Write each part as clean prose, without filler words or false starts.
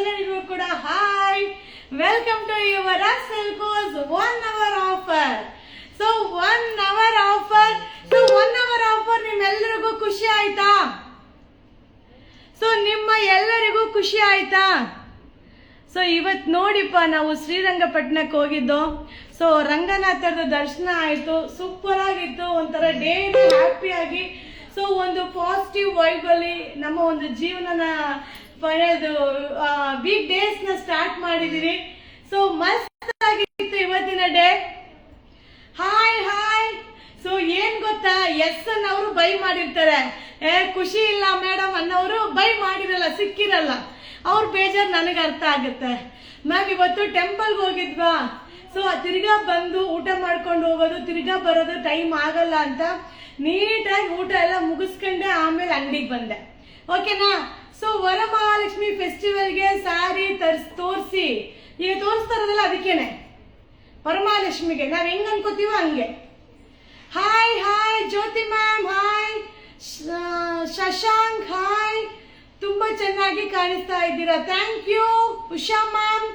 ಎಲ್ಲರಿಗೂ ಕೂಡ hi, welcome to your ಸೆಲ್ಕೋಸ್ 1 hour offer. So 1 hour offer. So 1 hour offer ನಿಮ್ಮೆಲ್ಲರಿಗೂ ಖುಷಿ ಆಯ್ತಾ? ಸೊ ನಿಮ್ಮ ಎಲ್ಲರಿಗೂ ಖುಷಿ ಆಯ್ತಾ? ಸೊ ಇವತ್ತು ನೋಡಿಪ್ಪ, ನಾವು ಶ್ರೀರಂಗಪಟ್ಟಣಕ್ಕೆ ಹೋಗಿದ್ದು. ಸೊ ರಂಗನಾಥರದ ದರ್ಶನ ಆಯಿತು, ಸೂಪರ್ ಆಗಿತ್ತು. ಒಂಥರ ಡೇ ಹ್ಯಾಪಿಯಾಗಿ, ಸೊ ಒಂದು ಪಾಸಿಟಿವ್ ವೈಬಲ್ಲಿ ನಮ್ಮ ಒಂದು ಜೀವನನ ವೀಕ್ ಡೇಸ್ನ ಸ್ಟಾರ್ಟ್ ಮಾಡಿದೀವಿ. ಸೊ ಮಸ್ತ್ ಆಗಿತ್ತು ಇವತ್ತಿನ ಡೇ. Hi hi. ಸೊ ಏನ್ ಗೊತ್ತಾ, ಎಸ್ ಅನ್ನೋರು ಬೈ ಮಾಡಿರ್ತಾರೆ, ಖುಷಿ ಇಲ್ಲ ಮೇಡಮ್ ಅನ್ನೋರು ಬೈ ಮಾಡಿರಲ್ಲ, ಸಿಕ್ಕಿರಲ್ಲ. ಅವ್ರ ಬೇಜಾರು ನನಗೆ ಅರ್ಥ ಆಗುತ್ತೆ. ಮ್ಯಾಮ್ ಇವತ್ತು ಟೆಂಪಲ್ಗೆ ಹೋಗಿದ್ವಾ, ಸೊ ತಿರ್ಗಾ ಬಂದು ಊಟ ಮಾಡ್ಕೊಂಡು ಹೋಗೋದು, ತಿರ್ಗಾ ಬರೋದು ಟೈಮ್ ಆಗಲ್ಲ ಅಂತ ನೀಟಾಗಿ ಊಟ ಎಲ್ಲ ಮುಗಿಸ್ಕೊಂಡೆ ಆಮೇಲೆ ಅಂಗಡಿಗೆ ಬಂದೆ. ಓಕೆನಾ? ಸೊ ವರಮಹಾಲಕ್ಷ್ಮಿ ಫೆಸ್ಟಿವಲ್ಗೆ ಸ್ಯಾರಿ ತೋರಿಸಿ, ಈಗ ತೋರಿಸ್ತಾ ಇರೋದಿಲ್ಲ, ಅದಕ್ಕೇನೆ ವರಮಹಾಲಕ್ಷ್ಮಿಗೆ ನಾವ್ ಹೆಂಗ್ ಅನ್ಕೋತೀವೋ ಹಂಗೆ. Hi hi Jyothi ma'am, hi Shashank, hi. ತುಂಬಾ ಚೆನ್ನಾಗಿ ಕಾಣಿಸ್ತಾ ಇದ್ದೀರಾ, thank you. Usha ma'am,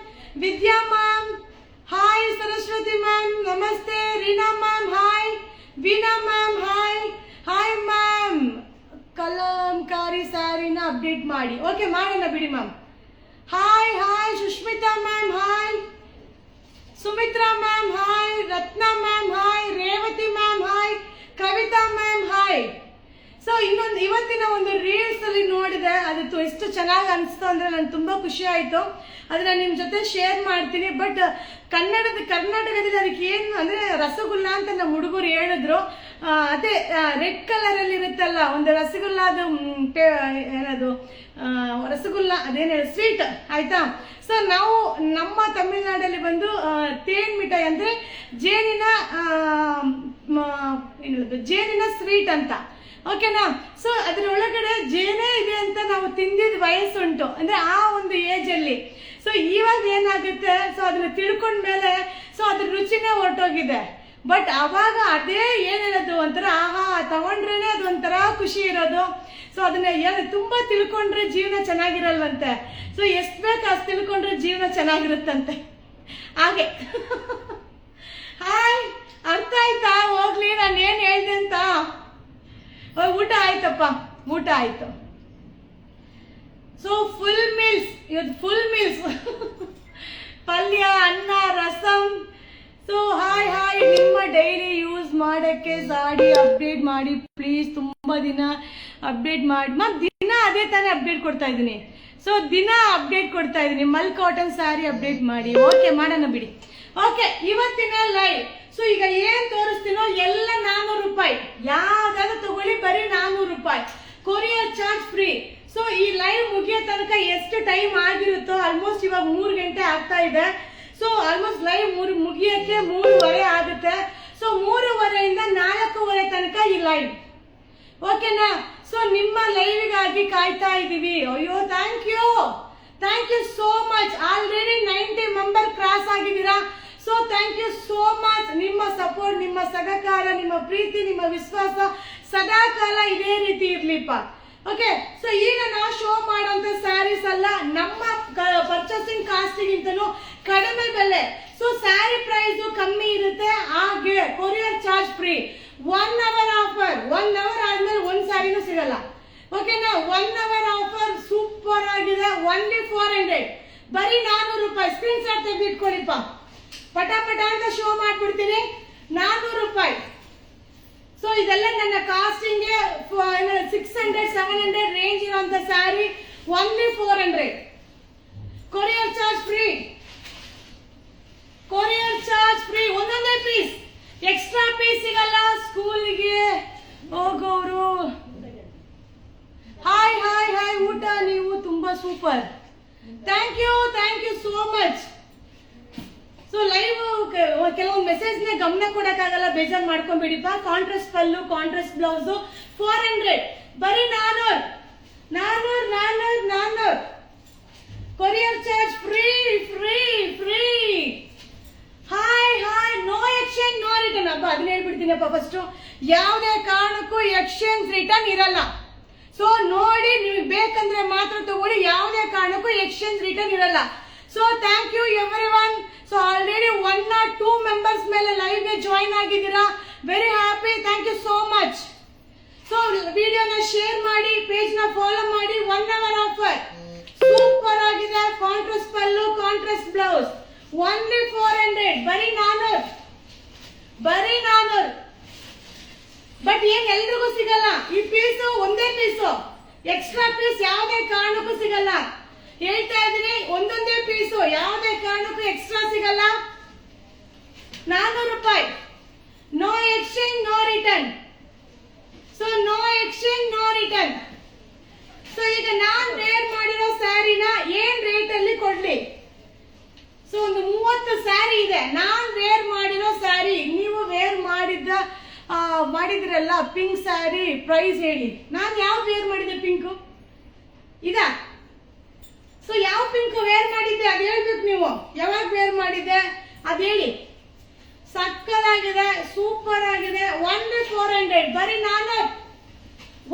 Vidya ma'am, hi. Saraswathi ma'am ನಮಸ್ತೆ. Reena ma'am hi. Veena ma'am hi. Hi ma'am. Kalamkari ಸ್ಯಾರಿನ ಅಪ್ಡೇಟ್ ಮಾಡಿ. ಓಕೆ, ಮಾಡೋಣ ಬಿಡಿ ma'am. Hi hi. Sushmitha ma'am hi. Sumithra ma'am hi. Ratna ma'am hi. Revathi ma'am hi. Kavitha ma'am hi. So ಇವತ್ತಿನ ಒಂದು ರೀಲ್ಸ್ ಅಲ್ಲಿ ನೋಡಿದೆ, ಅದು ಎಷ್ಟು ಚೆನ್ನಾಗಿ ಅನಿಸ್ತು ಅಂದ್ರೆ ನಂಗೆ ತುಂಬಾ ಖುಷಿ ಆಯ್ತು. ಅದನ್ನ ನಿಮ್ ಜೊತೆ ಶೇರ್ ಮಾಡ್ತೀನಿ. ಬಟ್ ಕರ್ನಾಟಕದಲ್ಲಿ ಅದಕ್ಕೆ ಏನು ಅಂದ್ರೆ ರಸಗುಲ್ಲ ಅಂತ ನಮ್ಮ ಹುಡುಗರು ಹೇಳಿದ್ರು. ಅದೇ ರೆಡ್ ಕಲರ್ ಅಲ್ಲಿ ಇರುತ್ತಲ್ಲ ಒಂದು ರಸಗುಲ್ಲದು, ಏನದು ರಸಗುಲ್ಲ, ಅದೇನು ಸ್ವೀಟ್ ಆಯ್ತಾ. ಸೊ ನಾವು ನಮ್ಮ ತಮಿಳ್ನಾಡಲ್ಲಿ ಬಂದು ತೇನ್ ಮಿಠಾಯಿ ಅಂದ್ರೆ ಜೇನಿನ ಸ್ವೀಟ್ ಅಂತ. ಓಕೆನಾ? ಸೊ ಅದ್ರೊಳಗಡೆ ಜೇನೇ ಇದೆ ಅಂತ ನಾವು ತಿಂದಿದ್ ವಯಸ್ಸುಂಟು, ಅಂದ್ರೆ ಆ ಒಂದು ಏಜ್ ಅಲ್ಲಿ. ಸೊ ಇವಾಗ ಏನಾಗುತ್ತೆ, ಸೊ ಅದನ್ನ ತಿಳ್ಕೊಂಡ್ಮೇಲೆ ಸೊ ಅದ್ರ ರುಚಿನೇ ಹೊರಟೋಗಿದೆ. ಬಟ್ ಅವಾಗ ಅದೇ ಏನಿರೋದು ಒಂಥರ ಆಹಾ, ತಗೊಂಡ್ರೇನೆ ಅದು ಒಂಥರ ಖುಷಿ ಇರೋದು. ಸೊ ಅದನ್ನ ತುಂಬಾ ತಿಳ್ಕೊಂಡ್ರೆ ಜೀವನ ಚೆನ್ನಾಗಿರಲ್ವಂತೆ. ಸೊ ಎಷ್ಟ್ ಬೇಕು ಅಷ್ಟು ತಿಳ್ಕೊಂಡ್ರೆ ಜೀವನ ಚೆನ್ನಾಗಿರುತ್ತಂತೆ, ಹಾಗೆ. ಹಾಯ್, ಅರ್ಥ ಆಯ್ತಾ? ಹೋಗ್ಲಿ, ನಾನು ಏನ್ ಹೇಳ್ದೆ ಅಂತ. ಊಟ ಆಯ್ತಪ್ಪ, ಊಟ ಆಯ್ತು. ಸೊ ಫುಲ್ ಮೀಲ್ಸ್, ಇವತ್ತು ಫುಲ್ ಮೀಲ್ಸ್, ಪಲ್ಯ, ಅನ್ನ, ರಸಂ. So hi hi. ನಿಮ್ಮ ಡೈಲಿ ಯೂಸ್ ಮಾಡಕ್ಕೆ ಸಾಡಿ ಅಪ್ಡೇಟ್ ಮಾಡಿ ಪ್ಲೀಸ್. ತುಂಬಾ ದಿನ ಅಪ್ಡೇಟ್ ಮಾಡಿ ಮ್ಯಾಮ್. ದಿನ ಅದೇ ತಾನೇ ಅಪ್ಡೇಟ್ ಕೊಡ್ತಾ ಇದ್ದೀನಿ. ಸೊ ದಿನ ಅಪ್ಡೇಟ್ ಕೊಡ್ತಾ ಇದ್ದೀನಿ. ಮಲ್ ಕಾಟನ್ ಸ್ಯಾರಿ ಅಪ್ಡೇಟ್ ಮಾಡಿ. ಓಕೆ, ಮಾಡೋಣ ಬಿಡಿ. ಓಕೆ, ಇವತ್ತಿನ ಲೈವ್. ಸೊ ಈಗ ಏನ್ ತೋರಿಸ್ತೀನೋ ಎಲ್ಲ 400 ರೂಪಾಯಿ. ಯಾವ್ದಾದ್ರು ತಗೊಳ್ಳಿ, ಬರೀ 400 ರೂಪಾಯಿ. Courier charge free. ಸೊ ಈ ಲೈವ್ ಮುಗಿಯೋ ತನಕ ಎಷ್ಟು ಟೈಮ್ ಆಗಿರುತ್ತೋ, ಆಲ್ಮೋಸ್ಟ್ ಇವಾಗ 3 ಗಂಟೆ ಆಗ್ತಾ ಇದೆ. ಸೊ ಆಲ್ಮೋಸ್ಟ್ ಲೈವ್ ಮುಗಿಯಕ್ಕೆ 3:30 ಆಗುತ್ತೆ. ಸೊ 3:30 4:30 ತನಕ ಈ ಲೈವ್. ಓಕೆನಾ? ಸೊ ನಿಮ್ಮ ಲೈವ್ಗಾಗಿ ಕಾಯ್ತಾ ಇದೀವಿ. ಅಯ್ಯೋ, thank you so much. Already 90 member cross ಆಗಿದ್ದೀರಾ. So thank you so much. ನಿಮ್ಮ ಸಪೋರ್ಟ್, ನಿಮ್ಮ ಸಹಕಾರ, ನಿಮ್ಮ ಪ್ರೀತಿ, ನಿಮ್ಮ ವಿಶ್ವಾಸ ಸದಾ ಕಾಲ ಇದೇ ರೀತಿ ಇರ್ಲಿಪ್ಪ. ಓಕೆ, ಸೊ ಈಗ ನಾವು ಶೋ ಮಾಡುವಂತ ಸ್ಯಾರೀಸ್ ಅಲ್ಲ, ನಮ್ಮ ಪರ್ಚೇಸಿಂಗ್ ಕಾಸ್ಟಿಗಿಂತಲೂ ಕಡಿಮೆ ಬೆಲೆ. ಸೊ ಸ್ಯಾರಿ ಪ್ರೈಸ್ ಕಮ್ಮಿ ಇರುತ್ತೆ, ಹಾಗೆ courier charge free. 1 hour offer. 1 hour ಆದ್ಮೇಲೆ ಒಂದ್ ಸ್ಯಾರಿನೂ ಸಿಗಲ್ಲ. ಓಕೆನಾ? 1 hour ಆಫರ್ ಸೂಪರ್ ಆಗಿದೆ. ಓನ್ಲಿ 400, ಬರೀ 400 ರೂಪಾಯಿ. ಸ್ಕ್ರೀನ್ ಶಾಟ್ ತೆಗೆದಿಟ್ಕೊಳ್ಳಿಪ್ಪ, ಪಟಾಪಟ ಅಂತ ಶೋ ಮಾಡ್ಬಿಡ್ತೀನಿ. 400 ರೂಪಾಯಿ. ಸೊ ಇದೆಲ್ಲ ನನ್ನ ಕಾಸ್ಟಿಂಗ್ 600 700 ರೇಂಜ್ ಇರುವಂತ sari. Only 400. Courier charge free. Courier charge free. ಒಂದೊಂದೇ ಪೀಸ್, ಎಕ್ಸ್ಟ್ರಾ ಪೀಸ್ ಸಿಗಲ್ಲ. ಸ್ಕೂಲ್ಗೆ ಹೋಗೋರು ಹಾಯ್ ಹಾಯ್ ಹಾಯ್. ಊಟ ನೀವು ತುಂಬಾ super. Thank you so much. So live ಕೆಲವೊಂದು ಮೆಸೇಜ್ ನ ಗಮನ ಕೊಡಕ್ಕಾಗಲ್ಲ, ಬೇಜಾರ್ ಮಾಡ್ಕೊಂಡ್ಬಿಡಿಪ್ಪ. ಕಾಂಟ್ರಾಸ್ಟ್ ಪಲ್ಲು, ಕಾಂಟ್ರಾಸ್ಟ್ ಬ್ಲೌಸ್ 400, ಬರೀ 400. ಕೊರಿಯರ್ ಚಾರ್ಜ್ ಫ್ರೀ. Hi hi. No exchange, no return. ಅದನ್ನ ಹೇಳ್ಬಿಡ್ತೀನಪ್ಪ ಫಸ್ಟ್. ಯಾವುದೇ ಕಾರಣಕ್ಕೂ ಎಕ್ಸ್ಚೇಂಜ್ ರಿಟರ್ನ್ ಇರಲ್ಲ. ಸೊ ನೋಡಿ, ನಿಮಗೆ ಬೇಕಂದ್ರೆ ಮಾತ್ರ ತಗೊಳ್ಳಿ, ಯಾವುದೇ ಕಾರಣಕ್ಕೂ ಎಕ್ಸ್ಚೇಂಜ್ ರಿಟರ್ನ್ ಇರಲ್ಲ. So thank you everyone. So already 1 or 2 members ಮೇಲೆ ಲೈವ್ ಗೆ ಜಾಯಿನ್ ಆಗಿದ್ದೀರಾ. Very happy, thank you so much. So ವಿಡಿಯೋನ ಶೇರ್ ಮಾಡಿ, ಪೇಜ್ ನ ಫಾಲೋ ಮಾಡಿ. 1 hour ಆಫರ್ ಸೂಪರ್ ಆಗಿದೆ. Contrast pallu, contrast blouse, only 400, ಬರೀ 400. ಬಟ್ ಏನ್ ಎಲ್ರಿಗೂ ಸಿಗಲ್ಲ. ಈ ಪೀಸು ಒಂದೇ ಪೀಸು, ಎಕ್ಸ್ಟ್ರಾ ಪೀಸ್ ಯಾವುದೇ ಕಾರಣಕ್ಕೂ ಸಿಗಲ್ಲ. ಹೇಳ್ತಾ ಇದ್ದೀನಿ, ಒಂದೊಂದೇ ಪೀಸು, ಯಾವುದೇ ಕಾರಣಕ್ಕೂ ಎಕ್ಸ್ಟ್ರಾ ಸಿಗಲ್ಲ. 400 ರೂಪಾಯಿ. No exchange, no return. So no exchange, no return. So ಈಗ ನಾನ್ ವೇರ್ ಮಾಡಿರೋ ಸ್ಯಾರಿನ ಏನ್ ರೇಟ್ ಅಲ್ಲಿ ಕೊಡ್ಲಿ? ಸೊ ಒಂದು 30 ಸ್ಯಾರಿ ಇದೆ. ನಾನ್ ವೇರ್ ಮಾಡಿರೋ ಸ್ಯಾರಿ, ನೀವು ವೇರ್ ಮಾಡಿದ್ರಲ್ಲ ಪಿಂಕ್ ಸ್ಯಾರಿ, ಪ್ರೈಸ್ ಹೇಳಿ. ನಾನು ಯಾವ ವೇರ್ ಮಾಡಿದ್ದೆ? ಪಿಂಕ್ ಇದ. ಸೊ ಯಾವ ಪಿಂಕ್ ವೇರ್ ಮಾಡಿದ್ದೆ ಅದು ಹೇಳ್ಬೇಕು ನೀವು. ಯಾವಾಗ ವೇರ್ ಮಾಡಿದ್ದೆ ಅದು ಹೇಳಿ. ಸಕ್ಕತ್ತಾಗಿದೆ, ಸೂಪರ್ ಆಗಿದೆ. ಓನ್ಲಿ 400, ಬರೀ 400.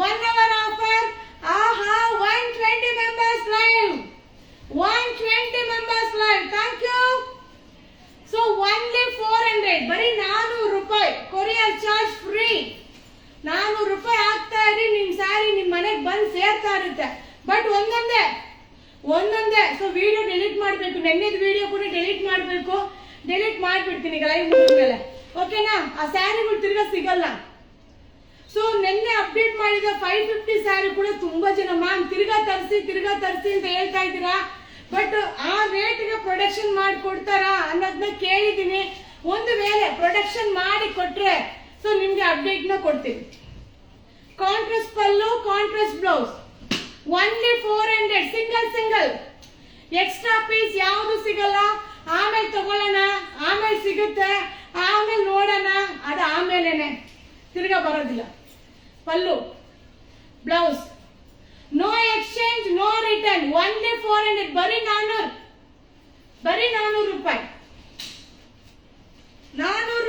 1 hour ಆಫರ್. ಆಹಾ, 120 members live, 120 members live. Thank you. So only 400, ಬರೀ 400 ರೂಪಾಯಿ. Courier charge free. 400 ರೂಪಾಯಿ ಆಗ್ತಾ ಇರಿ, ನಿಮ್ ಸ್ಯಾರಿ ನಿಮ್ ಮನೆಗೆ ಬಂದು ಸೇರ್ತಾ ಇರುತ್ತೆ. ಬಟ್ ಒಂದೊಂದೇ. ಸೊ ವಿಡಿಯೋ ಡಿಲೀಟ್ ಮಾಡ್ಬೇಕು. ನೆನ್ನೆದ ವಿಡಿಯೋ ಕೂಡ ಡಿಲೀಟ್ ಮಾಡ್ಬೇಕು. ಡಿಲೀಟ್ ಮಾಡ್ಬಿಡ್ತೀನಿ ಈಗ ಲೈವ್ ಮುಗಿದ್ಮೇಲೆ, ಓಕೆನಾ? ಆ ಸ್ಯಾರಿಗಳು ತಿರ್ಗಾ ಸಿಗಲ್ಲ. ಸೊ ನಿನ್ನೆ ಅಪ್ಡೇಟ್ ಮಾಡಿದ 550 ಸ್ಯಾರಿ ಕೂಡ ತುಂಬಾ ಜನ ಮ್ಯಾಮ್ ತಿರ್ಗಾ ತರಿಸಿ ಅಂತ ಹೇಳ್ತಾ ಇದ್ದೀರಾ. ಬಟ್ ಆ ರೇಟ್ಗೆ ಪ್ರೊಡಕ್ಷನ್ ಮಾಡಿ ಕೊಡ್ತಾರಾ ಅನ್ನೋದನ್ನ ಕೇಳಿದ್ದೀನಿ. ಒಂದು ವೇಳೆ ಪ್ರೊಡಕ್ಷನ್ ಮಾಡಿ ಕೊಟ್ರೆ ಸೊ ನಿಮ್ಗೆ ಅಪ್ಡೇಟ್ ನ ಕೊಡ್ತೀನಿ. Contrast pallu, contrast blouse, only 400. Single. Extra piece ಯಾವುದು ಸಿಗಲ್ಲ. ಆಮೇಲೆ ತಗೊಳ್ಳೋಣ, ಆಮೇಲೆ ಸಿಗುತ್ತೆ, ಆಮೇಲೆ ನೋಡೋಣ, ಅದು ಆಮೇಲೆನೆ, ತಿರ್ಗಾ ಬರೋದಿಲ್ಲ. Pallu, blouse, no exchange, no return. Only 400, ಬರೀ 400 ರೂಪಾಯಿ. 400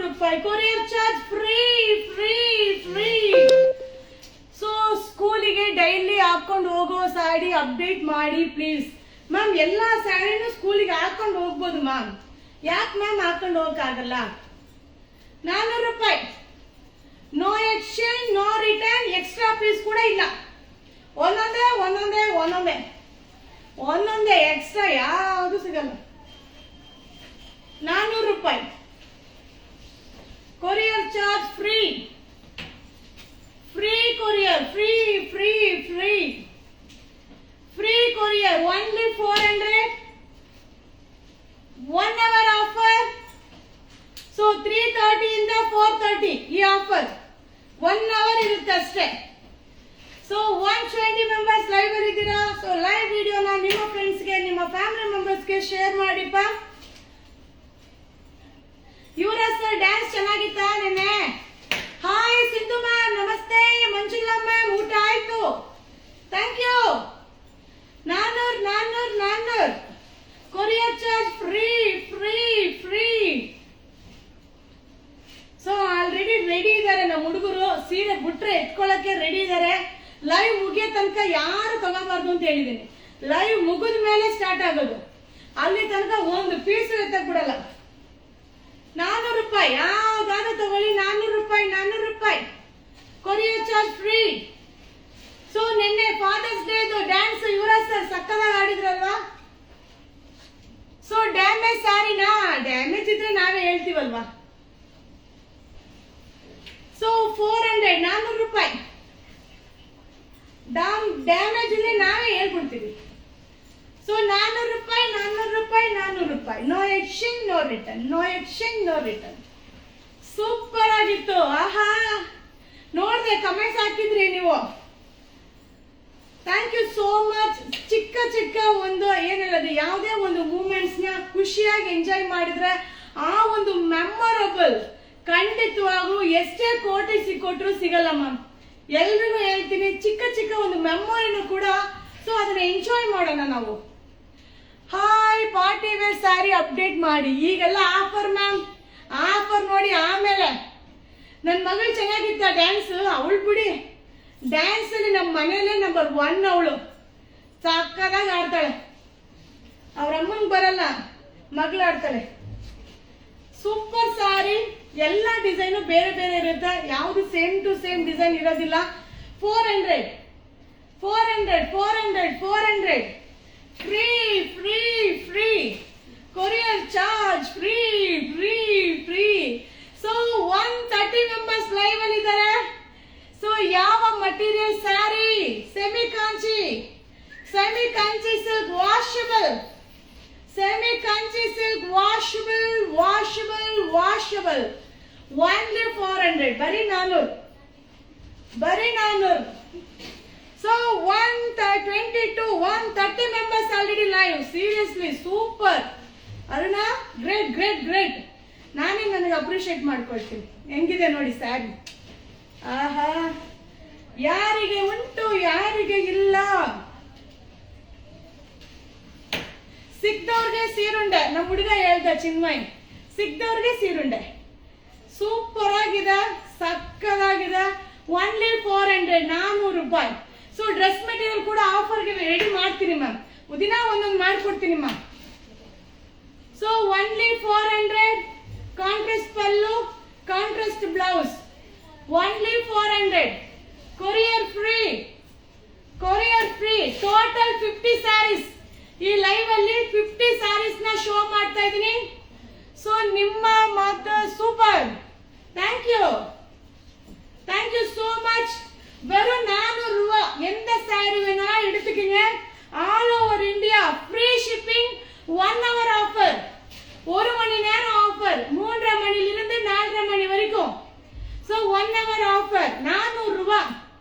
ರೂಪಾಯಿ. Courier charge free. ಸೊ ಸ್ಕೂಲಿಗೆ ಡೈಲಿ ಹಾಕೊಂಡು ಹೋಗೋ ಸ್ಯಾರಿ ಅಪ್ಡೇಟ್ ಮಾಡಿ ಪ್ಲೀಸ್. ಮ್ಯಾಮ್ ಎಲ್ಲಾ ಸ್ಯಾರಿನೂ ಸ್ಕೂಲಿಗೆ ಹಾಕೊಂಡು ಹೋಗ್ಬೋದು ಮ್ಯಾಮ್. ಯಾಕೆ ಮ್ಯಾಮ್ ಹಾಕೊಂಡು ಹೋಗಕ್ಕಾಗಲ್ಲ? 400 ರೂಪಾಯಿ. No exchange, no return. Extra piece ಕೂಡ ಇಲ್ಲ. ಒಂದೊಂದೇ ಎಕ್ಸ್ಟ್ರಾ ಯಾವುದು ಸಿಗಲ್ಲ. 400 ರೂಪಾಯಿ. Courier charge free. Courier free courier. Only 400. 1 hour offer. So 3:30 ಇಂದ 4:30 ಈ ಆಫರ್ 1 hour ಇರುತ್ತೆ ಅಷ್ಟೇ. ಸೊ 120 ಮೆಂಬರ್ಸ್ ಲೈವ್ ಅಲ್ಲಿ ಇದ್ದೀರಾ. ಸೊ ಲೈವ್ ವಿಡಿಯೋನ ನಿಮ್ಮ ಫ್ರೆಂಡ್ಸ್ಗೆ, ನಿಮ್ಮ ಫ್ಯಾಮಿಲಿ ಮೆಂಬರ್ಸ್ಗೆ ಶೇರ್ ಮಾಡಿಪ್ಪ. ಯುವರಾಜ್ ಸರ್ ಡ್ಯಾನ್ಸ್ ಚೆನ್ನಾಗಿತ್ತಾ ನೆನ್ನೆ? ಹಾಯ್ ಸಿಂಧು ಮ್ಯಾಮ್, ನಮಸ್ತೆ. ಮಂಜುಳಾ ಮ್ಯಾಮ್, ಊಟ ಆಯ್ತು? Thank you. 400. Courier charge free. So already ready ಇದ್ದಾರೆ ನಮ್ಮ ಹುಡುಗರು. ಸೀರೆ ಬಿಟ್ರೆ ಎತ್ಕೊಳ್ಳಕ್ಕೆ ರೆಡಿ ಇದ್ದಾರೆ. ಲೈವ್ ಮುಗಿಯೋ ತನಕ ಯಾರು ತಗೋಬಾರ್ದು ಅಂತ ಹೇಳಿದ್ದೀನಿ. ಲೈವ್ ಮುಗಿದ ಮೇಲೆ ಸ್ಟಾರ್ಟ್ ಆಗೋದು. ಅಲ್ಲಿ ತನಕ ಒಂದು ಪೀಸ್ ಎತ್ತಕ್ ಬಿಡಲ್ಲ. 400 ರೂಪಾಯಿ. ಯಾವ್ದಾದ್ರು ತಗೊಳ್ಳಿ. 400 ರೂಪಾಯಿ. Courier charge free. ಸೊ ನಿನ್ನೆ father's day dance Yuvaraj sir ಸಕ್ಕದಾಗಿ ಆಡಿದ್ರಲ್ವಾ? ಸೊ ಡ್ಯಾಮೇಜ್ ಸ್ಯಾರಿನಾ? ಡ್ಯಾಮೇಜ್ ಇದ್ರೆ ನಾವೇ ಹೇಳ್ತೀವಲ್ವಾ? ಸೊ 400, 400 ರೂಪಾಯಿ. ಡ್ಯಾಮೇಜ್ ಇದ್ರೆ ನಾವೇ ಹೇಳ್ಬಿಡ್ತೀವಿ. ಸೊ 400 ರೂಪಾಯಿ. No exchange, no return. Super ಆಗಿತ್ತು. ಆಹಾ, ನೋಡ್ದೆ ಕಮೆಂಟ್ಸ್ ಹಾಕಿದ್ರಿ ನೀವು. Thank you so much. ಚಿಕ್ಕ ಒಂದು ಏನ್ ಹೇಳೋದು, ಯಾವುದೇ ಒಂದು ಮೂಮೆಂಟ್ಸ್ ನ ಖುಷಿಯಾಗಿ ಎಂಜಾಯ್ ಮಾಡಿದ್ರೆ ಆ ಒಂದು ಮೆಮೊರಬಲ್ ಖಂಡಿತವಾಗ್ಲೂ ಎಷ್ಟೇ ಕೋಟಿ ಸಿಕ್ಕೊಟ್ರು ಸಿಗಲ್ಲ ಮ್ಯಾಮ್. ಎಲ್ರಿಗೂ ಹೇಳ್ತೀನಿ, ಚಿಕ್ಕ ಒಂದು ಮೆಮೊರಿನೂ ಕೂಡ. ಸೊ ಅದನ್ನ ಎಂಜಾಯ್ ಮಾಡೋಣ ನಾವು. Hi, party wear sari update ಮಾಡಿ. ಈಗೆಲ್ಲ ಆಫರ್ ಮ್ಯಾಮ್. ಆಫರ್ ನೋಡಿ ಆಮೇಲೆ. ನನ್ನ ಮಗಳು ಚೆನ್ನಾಗಿತ್ತ ಡ್ಯಾನ್ಸ್, ಅವಳು ಬಿಡಿ ಡ್ಯಾನ್ಸ್ ಅಲ್ಲಿ ನಮ್ಮ ಮನೇಲೆ ನಂಬರ್ 1 ಅವಳು. ಸಕ್ಕದಾಗಿ ಆಡ್ತಾಳೆ. ಅವ್ರ ಅಮ್ಮಂಗೆ ಬರಲ್ಲ, ಮಗಳು ಆಡ್ತಾಳೆ. ಸೂಪರ್ ಸಾರಿ. ಎಲ್ಲ ಡಿಸೈನು ಬೇರೆ ಬೇರೆ ಇರುತ್ತೆ, ಯಾವುದು ಸೇಮ್ ಟು ಸೇಮ್ ಡಿಸೈನ್ ಇರೋದಿಲ್ಲ. 400 free free free courier charge free free free. So 130 members live ಅಲ್ಲಿ ಇದ್ದಾರೆ. ಸೊ ಯಾವ material saree? Semi Kanchi silk washable. Semi Kanchi silk washable. Only 400. ಬರೀ 400. So 130 members already live. Seriously super Aruna, great. ನಾನೇ ನನಗೆ appreciate ಮಾಡ್ಕೊಳ್ತೀನಿ. ಹೆಂಗಿದೆ ನೋಡಿ ಸ್ಯಾರಿ. ಆಹಾ, ಯಾರಿಗೆ ಉಂಟು ಯಾರಿಗೆ ಇಲ್ಲ. ಸಿಕ್ದವ್ರಿಗೆ ಸೀರುಂಡೆ. ನಮ್ಮ ಹುಡುಗ ಹೇಳ್ದ ಚಿನ್ಮಯ್, ಸಿಕ್ದವ್ರಿಗೆ ಸೀರುಂಡೆ. ಸೂಪರ್ ಆಗಿದೆ, ಸಕ್ಕದಾಗಿದೆ. ಓನ್ಲಿ 400, 400 ರೂಪಾಯಿ. ಸೊ ಡ್ರೆಸ್ ಮೆಟೀರಿಯಲ್ ಕೂಡ ಆಫರ್ಗೆ ರೆಡಿ ಮಾಡ್ತೀನಿ ಮ್ಯಾಮ್, ದಿನ ಒಂದೊಂದು ಮಾಡ್ಕೊಡ್ತೀನಿ ma'am. So only 400. Contrast pallu, contrast blouse. Only 400. Courier free. Total 50 sarees. ಈ ಲೈವ್ ಅಲ್ಲಿ 50 ಸ್ಯಾರೀಸ್ ನ ಶೋ ಮಾಡ್ತಾ ಇದೀನಿ. ಸೊ ನಿಮ್ಮ ಮಾತು super. Thank you so much. வெறும் 400 ரூபா. எந்த சாரி வேணா எடுத்துக்கங்க. All over India free shipping. 1 hour offer, 1 மணி நேரம் ஆஃபர், 3:30 மணிலிருந்து 4:30 மணி வரைக்கும். சோ 1 hour ஆஃபர் 400 ரூபா.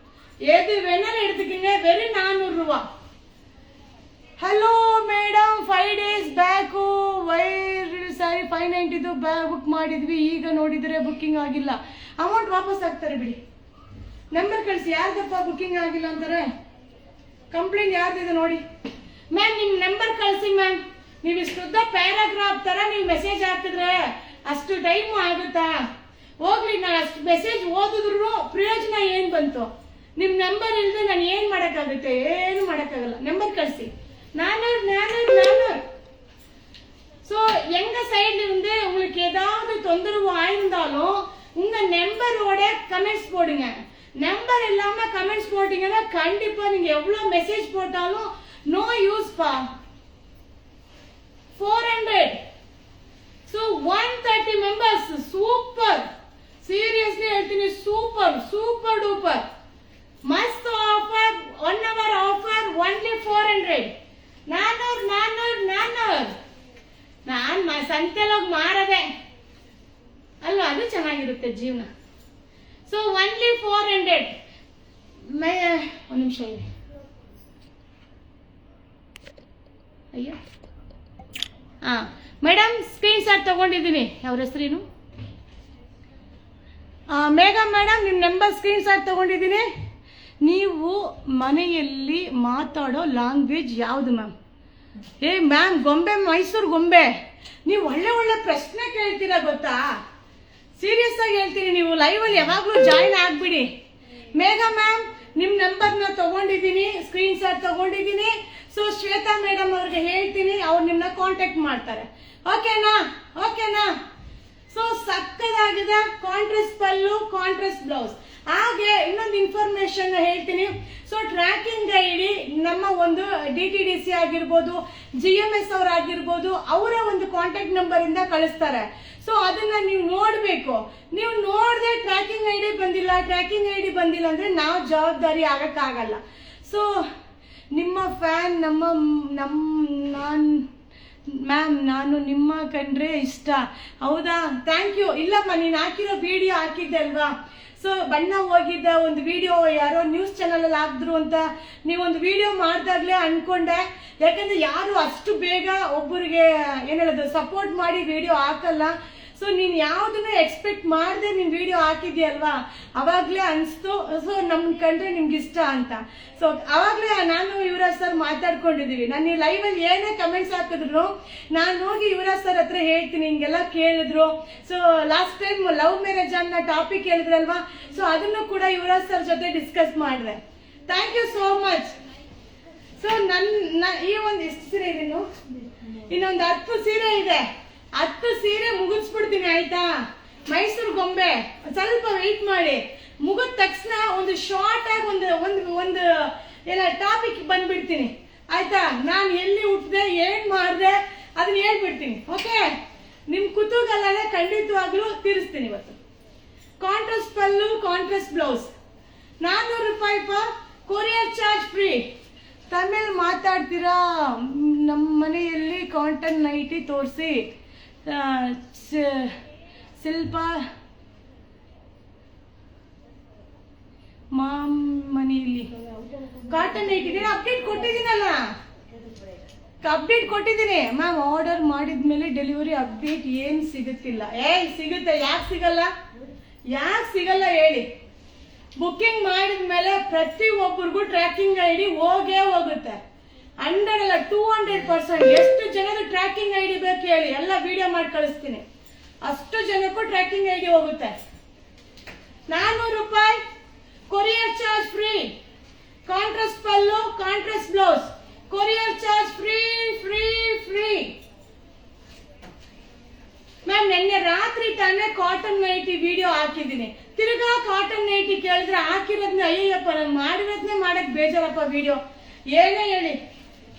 எது வேணாலும் எடுத்துக்கங்க, வெறும் 400 ரூபா. ಹಲೋ ಮೇಡಮ್, 5 days ಬ್ಯಾಕ್ ಸಾರಿ 590 ಬುಕ್ ಮಾಡಿದ್ವಿ, ಈಗ ನೋಡಿದ್ರೆ ಬುಕ್ಕಿಂಗ್ ಆಗಿಲ್ಲ. ಅಮೌಂಟ್ ವಾಪಸ್ ಆಗ್ತಾರೆ ಬಿಡಿ. ನಂಬರ್ ಕಳಿಸಿ. ಯಾರ್ದಪ್ಪ ಬುಕ್ಕಿಂಗ್ ಆಗಿಲ್ಲ ಅಂತಾರೆ? ಕಂಪ್ಲೇಂಟ್ ಯಾರ್ದಿದೆ ನೋಡಿ ಮ್ಯಾಮ್. ನಿಮ್ ನಂಬರ್ ಕಳಿಸಿ ಮ್ಯಾಮ್. ನೀವು ಇಷ್ಟುದ್ದ ಪ್ಯಾರಾಗ್ರಾಫ್ ತರ ನೀವು ಮೆಸೇಜ್ ಹಾಕಿದ್ರೆ ಅಷ್ಟು ಟೈಮ್ ಆಗುತ್ತಾ? ಹೋಗ್ಲಿ, ನಾನು ಅಷ್ಟು ಮೆಸೇಜ್ ಓದಿದ್ರು ಪ್ರಯೋಜನ ಏನ್ ಬಂತು? ನಿಮ್ ನಂಬರ್ ಇಲ್ಲದೆ ನಾನು ಏನ್ ಮಾಡಕ್ಕಾಗುತ್ತೆ? ಏನು ಮಾಡಕ್ಕಾಗಲ್ಲ. ನಂಬರ್ ಕಳಿಸಿ. 400. ஸோ எங்க சைடுல இருந்து உங்களுக்கு ஏதாவது தொந்தரவு ஆயிருந்தாலும் உங்க நம்பரோட கமெண்ட்ஸ் போடுங்க. நம்பர் இல்லாம கமெண்ட்ஸ் போட்டீங்கன்னா கண்டிப்பா நீங்க எவ்வளவு மெசேஜ் போட்டாலும் நோ யூஸ் பா. 400. So 130 members. சூப்பர், சீரியஸ்லி ಹೇಳ್ತೀನಿ, ಸೂಪರ್ ಡೂಪರ್ ಮಸ್ತ್ ಆಫರ್. 1 hour offer. ಓನ್ಲಿ 400. 400. ನಾನು ಸಂತೆಲೋಗಿ ಮಾರದೆ ಅಲ್ವಾ, ಅದು ಚೆನ್ನಾಗಿರುತ್ತೆ ಜೀವನ. So only 400. ಒಂದು ನಿಮಿಷ ಇದೆ. ಅಯ್ಯೋ ಮೇಡಮ್, ಸ್ಕ್ರೀನ್ ಶಾಟ್ ತಗೊಂಡಿದ್ದೀನಿ. ಅವ್ರ ಹೆಸರೇನು? ಮೇಘಾ ಮೇಡಮ್, ನಿಮ್ಮ ನಂಬರ್ ಸ್ಕ್ರೀನ್ ಶಾಟ್ ತಗೊಂಡಿದ್ದೀನಿ. ನೀವು ಮನೆಯಲ್ಲಿ ಮಾತಾಡೋ ಲ್ಯಾಂಗ್ವೇಜ್ ಯಾವುದು ಮ್ಯಾಮ್? ಮ್ಯಾಮ್, ಗೊಂಬೆ, ಮೈಸೂರು ಗೊಂಬೆ. ನೀವು ಒಳ್ಳೆ ಪ್ರಶ್ನೆ ಕೇಳ್ತೀರಾ ಗೊತ್ತಾ? ಸೀರಿಯಸ್ ಆಗಿ ಹೇಳ್ತೀನಿ, ನೀವು ಲೈವ್ ಅಲ್ಲಿ ಯಾವಾಗ್ಲೂ ಜಾಯಿನ್ ಆಗ್ಬಿಡಿ. ಮೇಘಾ ಮ್ಯಾಮ್, ನಿಮ್ ನಂಬರ್ನ ತಗೊಂಡಿದ್ದೀನಿ, ಸ್ಕ್ರೀನ್ ಶಾಟ್ ತಗೊಂಡಿದ್ದೀನಿ. ಸೊ ಶ್ವೇತಾ ಮೇಡಮ್ ಅವ್ರಿಗೆ ಹೇಳ್ತೀನಿ, ಅವ್ರು ನಿಮ್ಮನ್ನ ಕಾಂಟ್ಯಾಕ್ಟ್ ಮಾಡ್ತಾರೆ. ಓಕೆನಾ? So ಸಕ್ಕದಾಗಿದೆ. Contrast pallu, contrast blouse. ಹಾಗೆ ಇನ್ನೊಂದು ಇನ್ಫಾರ್ಮೇಶನ್ ಹೇಳ್ತೀನಿ. ಸೊ ಟ್ರ್ಯಾಕಿಂಗ್ ಐಡಿ ನಮ್ಮ ಒಂದು DTDC ಆಗಿರ್ಬೋದು, GMS ಅವ್ರು ಆಗಿರ್ಬೋದು, ಅವರ ಒಂದು ಕಾಂಟ್ಯಾಕ್ಟ್ ನಂಬರ್ ಇಂದ ಕಳಿಸ್ತಾರೆ. ಸೊ ಅದನ್ನ ನೀವು ನೋಡ್ಬೇಕು. ನೀವು ನೋಡದೆ ಟ್ರ್ಯಾಕಿಂಗ್ ಐಡಿ ಬಂದಿಲ್ಲ ಅಂದ್ರೆ ನಾವು ಜವಾಬ್ದಾರಿ ಆಗಕ್ಕಾಗಲ್ಲ. ಸೊ ನಿಮ್ಮ ಫ್ಯಾನ್ ಮ್ಯಾಮ್, ನಾನು ನಿಮ್ಮ ಕಂಡ್ರೆ ಇಷ್ಟ. ಹೌದಾ? Thank you. ಇಲ್ಲಮ್ಮ, ನೀನು ಹಾಕಿರೋ ವಿಡಿಯೋ ಹಾಕಿದ್ದೆ ಅಲ್ವಾ? ಸೊ ಬಣ್ಣ ಹೋಗಿದ್ದ ಒಂದು ವಿಡಿಯೋ ಯಾರೋ ನ್ಯೂಸ್ ಚಾನಲ್ ಅಲ್ಲಿ ಹಾಕಿದ್ರು ಅಂತ ನೀವೊಂದು ವಿಡಿಯೋ ಮಾಡಿದಾಗ್ಲೇ ಅನ್ಕೊಂಡೆ. ಯಾಕಂದ್ರೆ ಯಾರು ಅಷ್ಟು ಬೇಗ ಒಬ್ಬರಿಗೆ ಏನ್ ಹೇಳೋದು ಸಪೋರ್ಟ್ ಮಾಡಿ ವಿಡಿಯೋ ಹಾಕಲ್ಲ. ಸೊ ನೀನು ಯಾವುದನ್ನು ಎಕ್ಸ್ಪೆಕ್ಟ್ ಮಾಡದೆ ನೀನು ವಿಡಿಯೋ ಹಾಕಿದ್ಯಲ್ವಾ, ಅವಾಗಲೇ ಅನಿಸ್ತು ಸೊ ನಮ್ಗೆ ಕಂಡ್ರೆ ನಿಮ್ಗೆ ಇಷ್ಟ ಅಂತ. ಸೊ ಅವಾಗಲೇ ನಾನು ಯುವರಾಜ್ ಸರ್ ಮಾತಾಡ್ಕೊಂಡಿದ್ದೀವಿ. ನಾನು ಈ ಲೈವಲ್ಲಿ ಏನೇ ಕಮೆಂಟ್ಸ್ ಹಾಕಿದ್ರು ನಾನು ಹೋಗಿ ಯುವರಾಜ್ ಸರ್ ಹತ್ರ ಹೇಳ್ತೀನಿ, ಹಿಂಗೆಲ್ಲ ಕೇಳಿದ್ರು. So last time love marriage ಅನ್ನೋ ಟಾಪಿಕ್ ಹೇಳಿದ್ರಲ್ವಾ, ಸೊ ಅದನ್ನು ಕೂಡ ಯುವರಾಜ್ ಸರ್ ಜೊತೆ ಡಿಸ್ಕಸ್ ಮಾಡಿದೆ. Thank you so much. So ಈ ಒಂದು ಎಷ್ಟು ಸೀರೆ ಇದೆ, ಇನ್ನೊಂದು 10 ಸೀರೆ ಇದೆ. 10 ಸೀರೆ ಮುಗಿಸ್ಬಿಡ್ತೀನಿ ಆಯ್ತಾ. ಮೈಸೂರು ಗೊಂಬೆ ಸ್ವಲ್ಪ ವೆಯ್ಟ್ ಮಾಡಿ, ಮುಗಿದ ತಕ್ಷಣ ಒಂದು ಶಾರ್ಟ್ ಆಗಿ ಒಂದು ಎಲ್ಲ ಟಾಪಿಕ್ ಬಂದ್ಬಿಡ್ತೀನಿ ಆಯ್ತಾ. ನಾನು ಎಲ್ಲಿ ಹುಟ್ಟಿದೆ ಏನ್ ಮಾಡಿದೆ ಅದನ್ನ ಹೇಳ್ಬಿಡ್ತೀನಿ. ಓಕೆ, ನಿಮ್ ಕುತೂಹಲನೇ ಖಂಡಿತವಾಗ್ಲೂ ತೀರಿಸ್ತೀನಿ ಇವತ್ತು. ಕಾಂಟ್ರಾಸ್ಟ್ ಪಲ್ಲು, ಕಾಂಟ್ರಾಸ್ಟ್ ಬ್ಲೌಸ್ 400 ರೂಪಾಯಿ ಕೊರಿಯರ್ ಚಾರ್ಜ್ ಫ್ರೀ. ತಮಿಳ್ ಮಾತಾಡ್ತೀರಾ? ನಮ್ಮ ಮನೆಯಲ್ಲಿ ಕಾಟನ್ ನೈಟಿ ತೋರಿಸಿ. ಶಿಲ್ಪ ಮಾಮ್ ಮನೆಯಲ್ಲಿ ಕಾಟನ್ ನೈಟಿ ಅಪ್ಡೇಟ್ ಕೊಟ್ಟಿದ್ದೀನಲ್ಲ, ಅಪ್ಡೇಟ್ ಕೊಟ್ಟಿದ್ದೀನಿ ಮ್ಯಾಮ್. ಆರ್ಡರ್ ಮಾಡಿದ್ಮೇಲೆ ಡೆಲಿವರಿ ಅಪ್ಡೇಟ್ ಏನು ಸಿಗುತ್ತಿಲ್ಲ. ಸಿಗುತ್ತೆ. ಯಾಕೆ ಸಿಗಲ್ಲ ಹೇಳಿ? ಬುಕ್ಕಿಂಗ್ ಮಾಡಿದ್ಮೇಲೆ ಪ್ರತಿ ಒಬ್ಬರಿಗೂ ಟ್ರ್ಯಾಕಿಂಗ್ ಐ ಡಿ ಹೋಗೇ ಹೋಗುತ್ತೆ. 100 ಅಲ್ಲ 200%. ಎಷ್ಟು ಜನದ ಟ್ರ್ಯಾಕಿಂಗ್ ಐ ಡಿ ಬೇಕು ಹೇಳಿ, ಎಲ್ಲ ವಿಡಿಯೋ ಮಾಡಿ ಕಳಿಸ್ತೀನಿ. ಅಷ್ಟು ಜನಕ್ಕೂ ಟ್ರ್ಯಾಕಿಂಗ್ ಐ ಡಿ ಹೋಗುತ್ತೆ. 400 ರೂಪಾಯಿ courier charge free. Contrast pallu, contrast blouse, courier charge free free free. Ma'am ನಿನ್ನೆ ರಾತ್ರಿ ತಾನೇ ಕಾಟನ್ ನೈಟಿ ವಿಡಿಯೋ ಹಾಕಿದ್ದೀನಿ. ತಿರ್ಗಾ ಕಾಟನ್ ನೈಟಿ ಕೇಳಿದ್ರೆ ಹಾಕಿರೋದ್ನ ಅಯ್ಯಪ್ಪ ನಾನು ಮಾಡಿರೋದ್ನೇ ಮಾಡಕ್ ಬೇಜಾರಪ್ಪ ವಿಡಿಯೋ. ಏನೇ ಹೇಳಿ,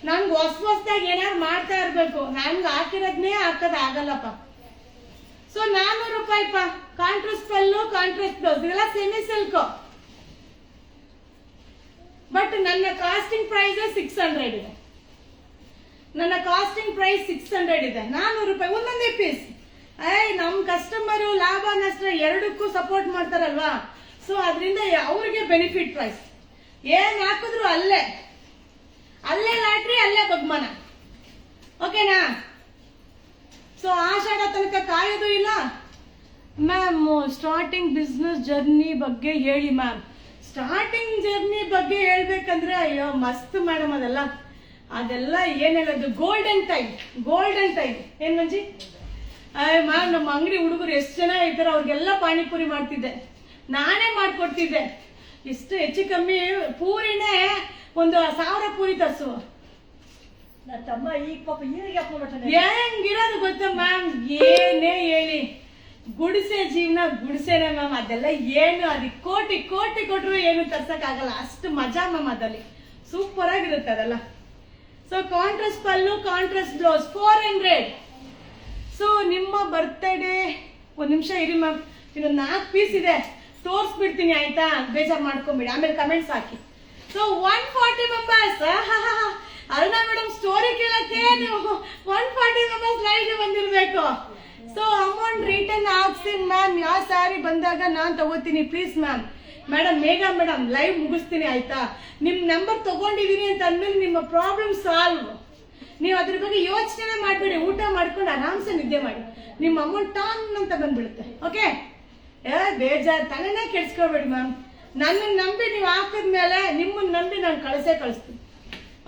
ನಮ್ಗೆ ಹೊಸದಾಗಿ ಏನಾದ್ರು ಮಾಡ್ತಾ ಇರ್ಬೇಕು. ನನ್ಗೆ ಹಾಕಿರೋದ್ನೇ ಹಾಕೋದಾಗಲ್ಲಪ್ಪ. ಸೊ 400 ರೂಪಾಯಿ ಕಾಂಟ್ರಾಸ್ಟ್ ಪಲ್ಲು, ಕಾಂಟ್ರಾಸ್ಟ್ ಬ್ಲೌಸ್, ಇದೆಲ್ಲ ಸೆಮಿ ಸಿಲ್ಕ್. ಬಟ್ ನನ್ನ ಕಾಸ್ಟಿಂಗ್ ಪ್ರೈಸ್ 600 ಇದೆ. ನನ್ನ ಕಾಸ್ಟಿಂಗ್ ಪ್ರೈಸ್ 600 ಇದೆ. 400 ರೂಪಾಯಿ ಒಂದೊಂದೇ ಪೀಸ್. ನಮ್ ಕಸ್ಟಮರು ಲಾಭ ನಷ್ಟ ಎರಡಕ್ಕೂ ಸಪೋರ್ಟ್ ಮಾಡ್ತಾರಲ್ವಾ, ಸೊ ಅದರಿಂದ ಅವ್ರಿಗೆ ಬೆನಿಫಿಟ್ ಪ್ರೈಸ್. ಏನ್ ಹಾಕಿದ್ರು ಅಲ್ಲೇ ಲಾಟ್ರಿ, ಅಲ್ಲೇ ಬಹುಮಾನ. ಓಕೆನಾ? ಸೊ ಆಷಾಢ ತನಕ ಕಾಯೋದು ಇಲ್ಲ. ಮ್ಯಾಮ್ ಸ್ಟಾರ್ಟಿಂಗ್ ಬಿಸ್ನೆಸ್ ಜರ್ನಿ ಬಗ್ಗೆ ಹೇಳಿ ಮ್ಯಾಮ್. ಸ್ಟಾರ್ಟಿಂಗ್ ಜರ್ನಿ ಬಗ್ಗೆ ಹೇಳ್ಬೇಕಂದ್ರೆ ಅಯ್ಯೋ ಮಸ್ತ್ ಮೇಡಮ್. ಅದೆಲ್ಲ ಏನ್ ಹೇಳೋದು, ಗೋಲ್ಡನ್ ಟೈಮ್ ಏನ್ ಮಂಜಿ. ಮ್ಯಾಮ್ ನಮ್ಮ ಅಂಗಡಿ ಹುಡುಗರು ಎಷ್ಟು ಜನ ಇರ್ತಾರೆ ಅವ್ರಿಗೆಲ್ಲ ಪಾನಿಪುರಿ ಮಾಡ್ತಿದ್ದೆ, ನಾನೇ ಮಾಡ್ಕೊಡ್ತಿದ್ದೆ. ಇಷ್ಟು ಹೆಚ್ಚು ಕಮ್ಮಿ ಪೂರಿನೇ 1000 ಪೂರಿ ತರ್ಸುವ ತಮ್ಮ. ಈಗ ಪಾಪ ಹೆಂಗಿರೋದು ಗೊತ್ತಾ ಮ್ಯಾಮ್, ಏನೇ ಹೇಳಿ ಗುಡಿಸೆ ಜೀವನ ಗುಡಿಸೆನೆ ಮ್ಯಾಮ್. ಅದೆಲ್ಲ ಏನು ಅದಕ್ಕೆ ಕೋಟಿ ಕೊಟ್ಟರು ಏನು ತರ್ಸಕ್ ಆಗಲ್ಲ. ಅಷ್ಟು ಮಜಾ ಮ್ಯಾಮ್, ಅದಲ್ಲಿ ಸೂಪರ್ ಆಗಿರುತ್ತೆ ಅದೆಲ್ಲ. So contrast pallu, contrast blouse 400. So ನಿಮ್ಮ ಬರ್ತ್ಡೇ ಒಂದು ನಿಮಿಷ ಇರಿ ಮ್ಯಾಮ್, ಇನ್ನೊಂದು 4 ಪೀಸ್ ಇದೆ ತೋರಿಸ್ಬಿಡ್ತೀನಿ ಆಯ್ತಾ, ಬೇಜಾರು ಮಾಡ್ಕೊಂಬಿಡಿ. ಆಮೇಲೆ ಕಮೆಂಟ್ಸ್ ಹಾಕಿ. So 140 members. Aruna madam story ಕೇಳಕ್ಕೆ ನೀವು 140 ಮೆಂಬರ್ಸ್ ಲೈವ್ಗೆ ಬಂದಿರಬೇಕು. ಸೊ ಅಮೌಂಟ್ ರಿಟರ್ನ್ ಹಾಕ್ಸಿನ್ ಮ್ಯಾಮ್. ಯಾವ ಸ್ಯಾರಿ ಬಂದಾಗ ನಾನು ತಗೋತೀನಿ please ma'am. Megha madam live ಮುಗಿಸ್ತೀನಿ ಆಯ್ತಾ. ನಿಮ್ ನಂಬರ್ ತಗೊಂಡಿದೀನಿ ಅಂತ ಅಂದ್ಮೇಲೆ ನಿಮ್ಮ ಪ್ರಾಬ್ಲಮ್ ಸಾಲ್ವ್. ನೀವು ಅದ್ರ ಬಗ್ಗೆ ಯೋಚನೆ ಮಾಡಬೇಡಿ. ಊಟ ಮಾಡ್ಕೊಂಡು ಆರಾಮ್ಸೆ ನಿದ್ದೆ ಮಾಡಿ, ನಿಮ್ಮ ಅಮೌಂಟ್ ಟಾನ್ ಅಂತ ಬಂದ್ಬಿಡುತ್ತೆ. ಓಕೆ, ಬೇಜಾರು ತಲೆನೇ ಕೆಡ್ಸ್ಕೊಬೇಡಿ ಮ್ಯಾಮ್. ನನ್ನನ್ನು ನಂಬಿ ನೀವು ಹಾಕಿದ್ಮೇಲೆ ನಿಮ್ಮನ್ನ ನಂಬಿ ನಾನು ಕಳಿಸ್ತೀನಿ.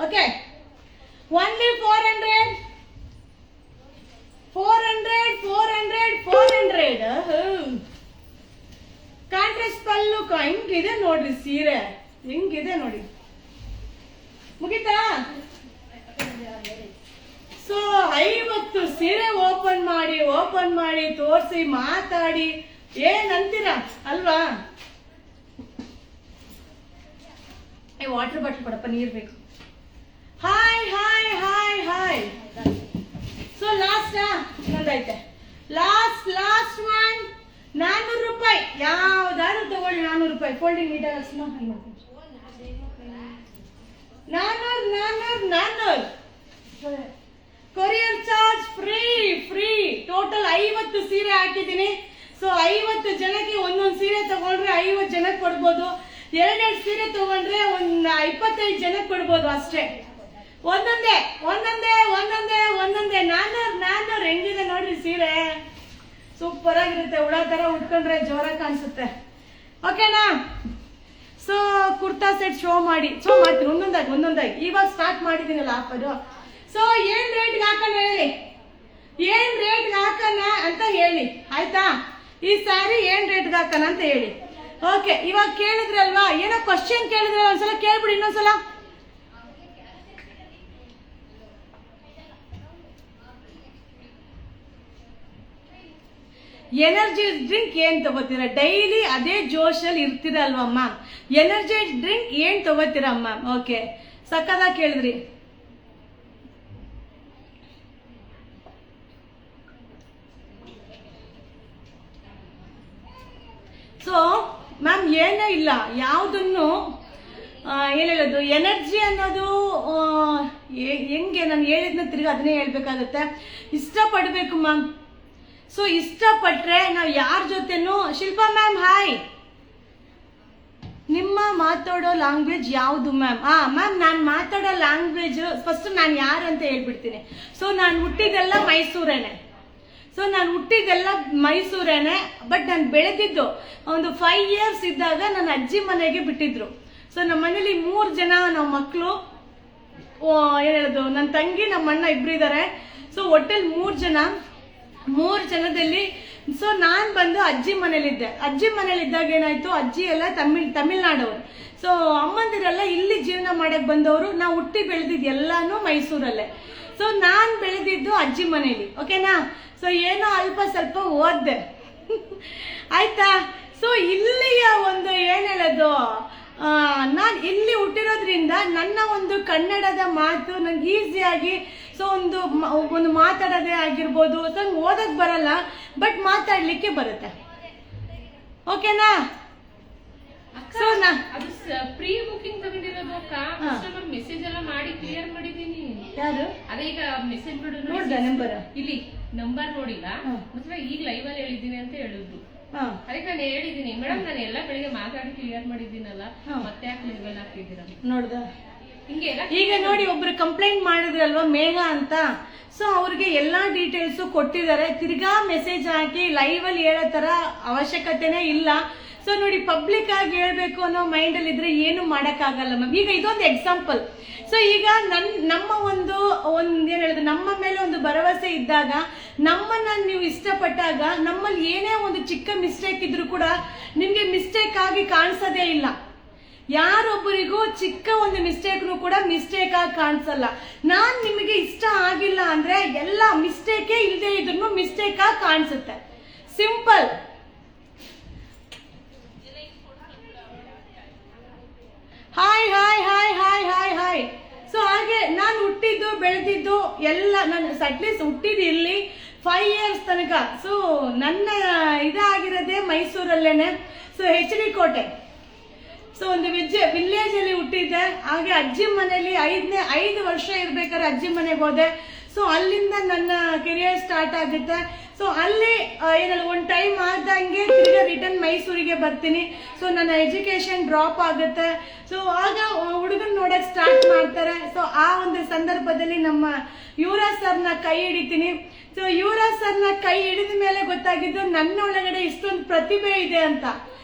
Okay, only 400. ಕಾಂಟ್ರಾಸ್ಟ್ ಪಲ್ಲು ಹಿಂಗಿದೆ ನೋಡ್ರಿ, ಸೀರೆ ಹಿಂಗಿದೆ ನೋಡಿ. ಮುಗಿತಾ? ಸೊ 50 ಸೀರೆ ಓಪನ್ ಮಾಡಿ ತೋರಿಸಿ ಮಾತಾಡಿ ಏನಂತೀರಾ ಅಲ್ವಾ? ವಾಟರ್ ಬಾಟಲ್ ಕೊಡಪ್ಪ, ನೀರ್ ಬೇಕು. Hi hi hi hi. So last ಇನ್ನೊಂದೈತೆ, ಲಾಸ್ಟ್ ಒನ್ 400 ರೂಪಾಯಿ. ಯಾವ್ದಾದ್ರು ತಗೊಳ್ಳಿ 400 ರೂಪಾಯಿ. ಫೋಲ್ಡಿಂಗ್ ನೀಟಾಗಿ 400 ಕೊರಿಯರ್ ಚಾರ್ಜ್ ಫ್ರೀ. ಟೋಟಲ್ 50 ಸೀರೆ ಹಾಕಿದ್ದೀನಿ. ಸೊ 50 ಜನಕ್ಕೆ ಒಂದೊಂದು ಸೀರೆ ತಗೊಂಡ್ರೆ 50 ಜನಕ್ಕೆ ಕೊಡ್ಬೋದು. 2 ಸೀರೆ ತಗೊಂಡ್ರೆ 25 ಜನಕ್ಕೆ ಕೊಡ್ಬೋದು ಅಷ್ಟೇ. ಒಂದೊಂದೇ 400 ಹೆಂಗಿದೆ ನೋಡ್ರಿ ಸೀರೆ. ಸೂಪರ್ ಆಗಿರುತ್ತೆ. ಹುಳ ತರ ಉಟ್ಕೊಂಡ್ರೆ ಜೋರಾಗಿ ಕಾಣಿಸುತ್ತೆ. ಓಕೆನಾ? ಸೊ ಕುರ್ತಾ ಸೆಟ್ ಶೋ ಮಾಡ್ತೀನಿ ಒಂದೊಂದಾಗಿ. ಇವಾಗ ಸ್ಟಾರ್ಟ್ ಮಾಡಿದ್ದೀನಲ್ಲ ಆಫರು. ಸೊ ಏನ್ ರೇಟ್ಗೆ ಹಾಕೋಣ ಹೇಳಿ, ಏನ್ ರೇಟ್ಗೆ ಹಾಕೋಣ ಅಂತ ಹೇಳಿ ಆಯ್ತಾ? ಈ ಸ್ಯಾರಿ ಏನ್ ರೇಟ್ಗೆ ಹಾಕೋಣ ಅಂತ ಹೇಳಿ. ಓಕೆ, ಇವಾಗ ಕೇಳಿದ್ರಲ್ವಾ, ಏನೋ ಕ್ವಶನ್ ಕೇಳಿದ್ರೆ ಒಂದ್ಸಲ ಕೇಳ್ಬಿಡಿ ಇನ್ನೊಂದ್ಸಲ. ಎನರ್ಜಿ ಡ್ರಿಂಕ್ ಏನ್ ತಗೋತೀರಾ? ಡೈಲಿ ಅದೇ ಜೋಶಲ್ಲಿ ಇರ್ತೀರಲ್ವಾ ಮ್ಯಾಮ್? ಎನರ್ಜಿ ಡ್ರಿಂಕ್ ಏನ್ ತಗೋತೀರಾ ಮ್ಯಾಮ್? ಓಕೆ, ಸಕ್ಕದಾಗಿ ಕೇಳಿದ್ರಿ. ಸೊ ಮ್ಯಾಮ್ ಏನೂ ಇಲ್ಲ, ಯಾವುದನ್ನು ಏನು ಹೇಳೋದು, ಎನರ್ಜಿ ಅನ್ನೋದು ಹೆಂಗೆ ನಾನು ಹೇಳಿದ್ನ ತಿರ್ಗಿ ಅದನ್ನೇ ಹೇಳ್ಬೇಕಾಗತ್ತೆ. ಇಷ್ಟಪಡಬೇಕು ಮ್ಯಾಮ್. ಸೊ ಇಷ್ಟಪಟ್ರೆ ನಾವು ಯಾರ ಜೊತೆನೂ. Shilpa ma'am hi. ನಿಮ್ಮ ಮಾತಾಡೋ ಲ್ಯಾಂಗ್ವೇಜ್ ಯಾವುದು ಮ್ಯಾಮ್? ಮ್ಯಾಮ್ ನಾನು ಮಾತಾಡೋ ಲ್ಯಾಂಗ್ವೇಜ್ ಫಸ್ಟ್ ನಾನು ಯಾರು ಅಂತ ಹೇಳ್ಬಿಡ್ತೀನಿ. ಸೊ ನಾನು ಹುಟ್ಟಿದೆಲ್ಲ ಮೈಸೂರೇನೆ. ಬಟ್ ನಾನು ಬೆಳೆದಿದ್ದು ಒಂದು 5 years ಇದ್ದಾಗ ನನ್ನ ಅಜ್ಜಿ ಮನೆಗೆ ಬಿಟ್ಟಿದ್ರು. ಸೊ ನಮ್ಮ ಮನೇಲಿ 3 ಜನ ನಾವು ಮಕ್ಕಳು, ಏನು ಹೇಳೋದು, ನನ್ನ ತಂಗಿ ನಮ್ಮ ಅಣ್ಣ ಇಬ್ರು ಇದ್ದಾರೆ. ಸೊ ಒಟ್ಟಲ್ಲಿ 3 ಜನದಲ್ಲಿ ಸೊ ನಾನು ಬಂದು ಅಜ್ಜಿ ಮನೇಲಿದ್ದೆ. ಅಜ್ಜಿ ಮನೇಲಿದ್ದಾಗ ಏನಾಯ್ತು, ಅಜ್ಜಿ ಎಲ್ಲ ತಮಿಳ್ನಾಡವರು. ಸೊ ಅಮ್ಮಂದಿರೆಲ್ಲ ಇಲ್ಲಿ ಜೀವನ ಮಾಡಕ್ ಬಂದವರು. ನಾವು ಹುಟ್ಟಿ ಬೆಳೆದಿದ್ದು ಎಲ್ಲಾನು ಮೈಸೂರಲ್ಲೇ. ಸೊ ನಾನು ಬೆಳೆದಿದ್ದು ಅಜ್ಜಿ ಮನೇಲಿ. ಓಕೆನಾ? ಸೊ ಏನೋ ಅಲ್ಪ ಸ್ವಲ್ಪ ಓದ್ದೆ ಆಯ್ತಾ? ಸೊ ಇಲ್ಲಿಯ ಒಂದು ಏನು ಹೇಳೋದು, ನಾನು ಇಲ್ಲಿ ಹುಟ್ಟಿರೋದ್ರಿಂದ ನನ್ನ ಒಂದು ಕನ್ನಡದ ಮಾತು ನಂಗೆ ಈಸಿಯಾಗಿ, ಸೊ ಒಂದು ಮಾತಾಡೋದೇ ಆಗಿರ್ಬೋದು, ನಂಗೆ ಓದಕ್ ಬರಲ್ಲ ಬಟ್ ಮಾತಾಡ್ಲಿಕ್ಕೆ ಬರುತ್ತೆ. ಓಕೆನಾ? ಸೊ ಅದು ಪ್ರೀ ಬುಕಿಂಗ್ ತಗೊಂಡಿರೋದು ಅಕ್ಕ. ಕಸ್ಟಮರ್ ಮೆಸೇಜ್ ಎಲ್ಲ ಮಾಡಿ ಕ್ಲಿಯರ್ ಮಾಡಿದೀನಿ. ಯಾರು? ಅದೇ ಈಗ ಮೆಸೇಜ್ ಬಿಡು ನಂಬರ್ ಇಲ್ಲಿ ನಂಬರ್ ನೋಡಿಲ್ಲ, ಮತ್ತೆ ಈಗ ಲೈವ್ ಅಲ್ಲಿ ಹೇಳಿದ್ದೀನಿ ಅಂತ ಹೇಳಿದ್ರು. ಅದಕ್ಕೆ ನಾನು ಹೇಳಿದೀನಿ ಮೇಡಮ್, ನಾನು ಎಲ್ಲ ಬೆಳಿಗ್ಗೆ ಮಾತಾಡಿ ಕ್ಲಿಯರ್ ಮಾಡಿದ್ದೀನಲ್ಲ, ಮತ್ತೆ ಯಾಕೆ ಲೆವೆಲ್ ಹಾಕಿದ್ದೀರ ನೋಡ್ದ ಹಿಂಗೆ. ಈಗ ನೋಡಿ, ಒಬ್ರು ಕಂಪ್ಲೇಂಟ್ ಮಾಡಿದ್ರಲ್ವಾ ಮೇಘ ಅಂತ. ಸೊ ಅವ್ರಿಗೆ ಎಲ್ಲಾ ಡೀಟೇಲ್ಸ್ ಕೊಟ್ಟಿದ್ದಾರೆ. ತಿರ್ಗಾ ಮೆಸೇಜ್ ಹಾಕಿ ಲೈವ್ ಅಲ್ಲಿ ಹೇಳೋ ತರ ಅವಶ್ಯಕತೆನೇ ಇಲ್ಲ. ಸೊ ನೋಡಿ, ಪಬ್ಲಿಕ್ ಆಗಿ ಹೇಳ್ಬೇಕು ಅನ್ನೋ ಮೈಂಡ್ ಅಲ್ಲಿ ಇದ್ರೆ ಏನು ಮಾಡಕ್ ಆಗಲ್ಲ ಮ್ಯಾಮ್. ಈಗ ಇದೊಂದು ಎಕ್ಸಾಂಪಲ್. ಸೊ ಈಗ ನಮ್ಮ ಒಂದು ಏನ್ ಹೇಳುದು, ನಮ್ಮ ಮೇಲೆ ಒಂದು ಭರವಸೆ ಇದ್ದಾಗ, ನಮ್ಮನ್ನ ನೀವು ಇಷ್ಟಪಟ್ಟಾಗ, ನಮ್ಮಲ್ಲಿ ಏನೇ ಒಂದು ಚಿಕ್ಕ ಮಿಸ್ಟೇಕ್ ಇದ್ರೂ ಕೂಡ ನಿಮ್ಗೆ ಮಿಸ್ಟೇಕ್ ಆಗಿ ಕಾಣಿಸೋದೇ ಇಲ್ಲ. ಯಾರೊಬ್ಬರಿಗೂ ಚಿಕ್ಕ ಒಂದು ಮಿಸ್ಟೇಕ್ನು ಕೂಡ ಮಿಸ್ಟೇಕ್ ಆಗಿ ಕಾಣಿಸಲ್ಲ. ನಾನ್ ನಿಮಗೆ ಇಷ್ಟ ಆಗಿಲ್ಲ ಅಂದ್ರೆ ಎಲ್ಲ ಮಿಸ್ಟೇಕೇ ಇಲ್ಲದೆ ಇದ್ರೂ ಮಿಸ್ಟೇಕ್ ಆಗಿ ಕಾಣಿಸುತ್ತೆ. Simple. Hi hi hi hi hi hi. So ಹಾಗೆ ನಾನು ಹುಟ್ಟಿದ್ದು ಬೆಳೆದಿದ್ದು ಎಲ್ಲ, ನಾನು ಅಟ್ಲೀಸ್ಟ್ ಹುಟ್ಟಿದ್ದು ಇಲ್ಲಿ 5 years ತನಕ. ಸೊ ನನ್ನ ಇದಾಗಿರೋದೇ ಮೈಸೂರಲ್ಲೇನೆ. ಸೊ HD ಕೋಟೆ. ಸೊ ಒಂದು ವಿಲೇಜ್ ಅಲ್ಲಿ ಹುಟ್ಟಿದ್ದೆ. ಹಾಗೆ ಅಜ್ಜಿ ಮನೇಲಿ 5 ವರ್ಷ ಇರ್ಬೇಕಾದ್ರೆ ಅಜ್ಜಿ ಮನೆಗೆ ಹೋದೆ. ಸೊ ಅಲ್ಲಿಂದ ನನ್ನ ಕೆರಿಯರ್ ಸ್ಟಾರ್ಟ್ ಆಗುತ್ತೆ. ಸೊ ಅಲ್ಲಿ ಏನಲ್ಲ, ಒಂದು ಟೈಮ್ ಆದಂಗೆ ತಿರ್ಗಾ ರಿಟರ್ನ್ ಮೈಸೂರಿಗೆ ಬರ್ತೀನಿ. ಸೊ ನನ್ನ ಎಜುಕೇಶನ್ ಡ್ರಾಪ್ ಆಗುತ್ತೆ. ಸೊ ಆಗ ಹುಡುಗನ್ ನೋಡಕ್ ಸ್ಟಾರ್ಟ್ ಮಾಡ್ತಾರೆ. ಸೊ ಆ ಒಂದು ಸಂದರ್ಭದಲ್ಲಿ ನಮ್ಮ ಯುವರಾಜ್ ಸರ್ನ ಕೈ ಹಿಡಿತೀನಿ. ಸೊ ಯುವರಾಜ್ ಸರ್ನ ಕೈ ಹಿಡಿದ ಮೇಲೆ ಗೊತ್ತಾಗಿದ್ದು ನನ್ನೊಳಗಡೆ ಇಷ್ಟೊಂದು ಪ್ರತಿಭೆ ಇದೆ ಅಂತ.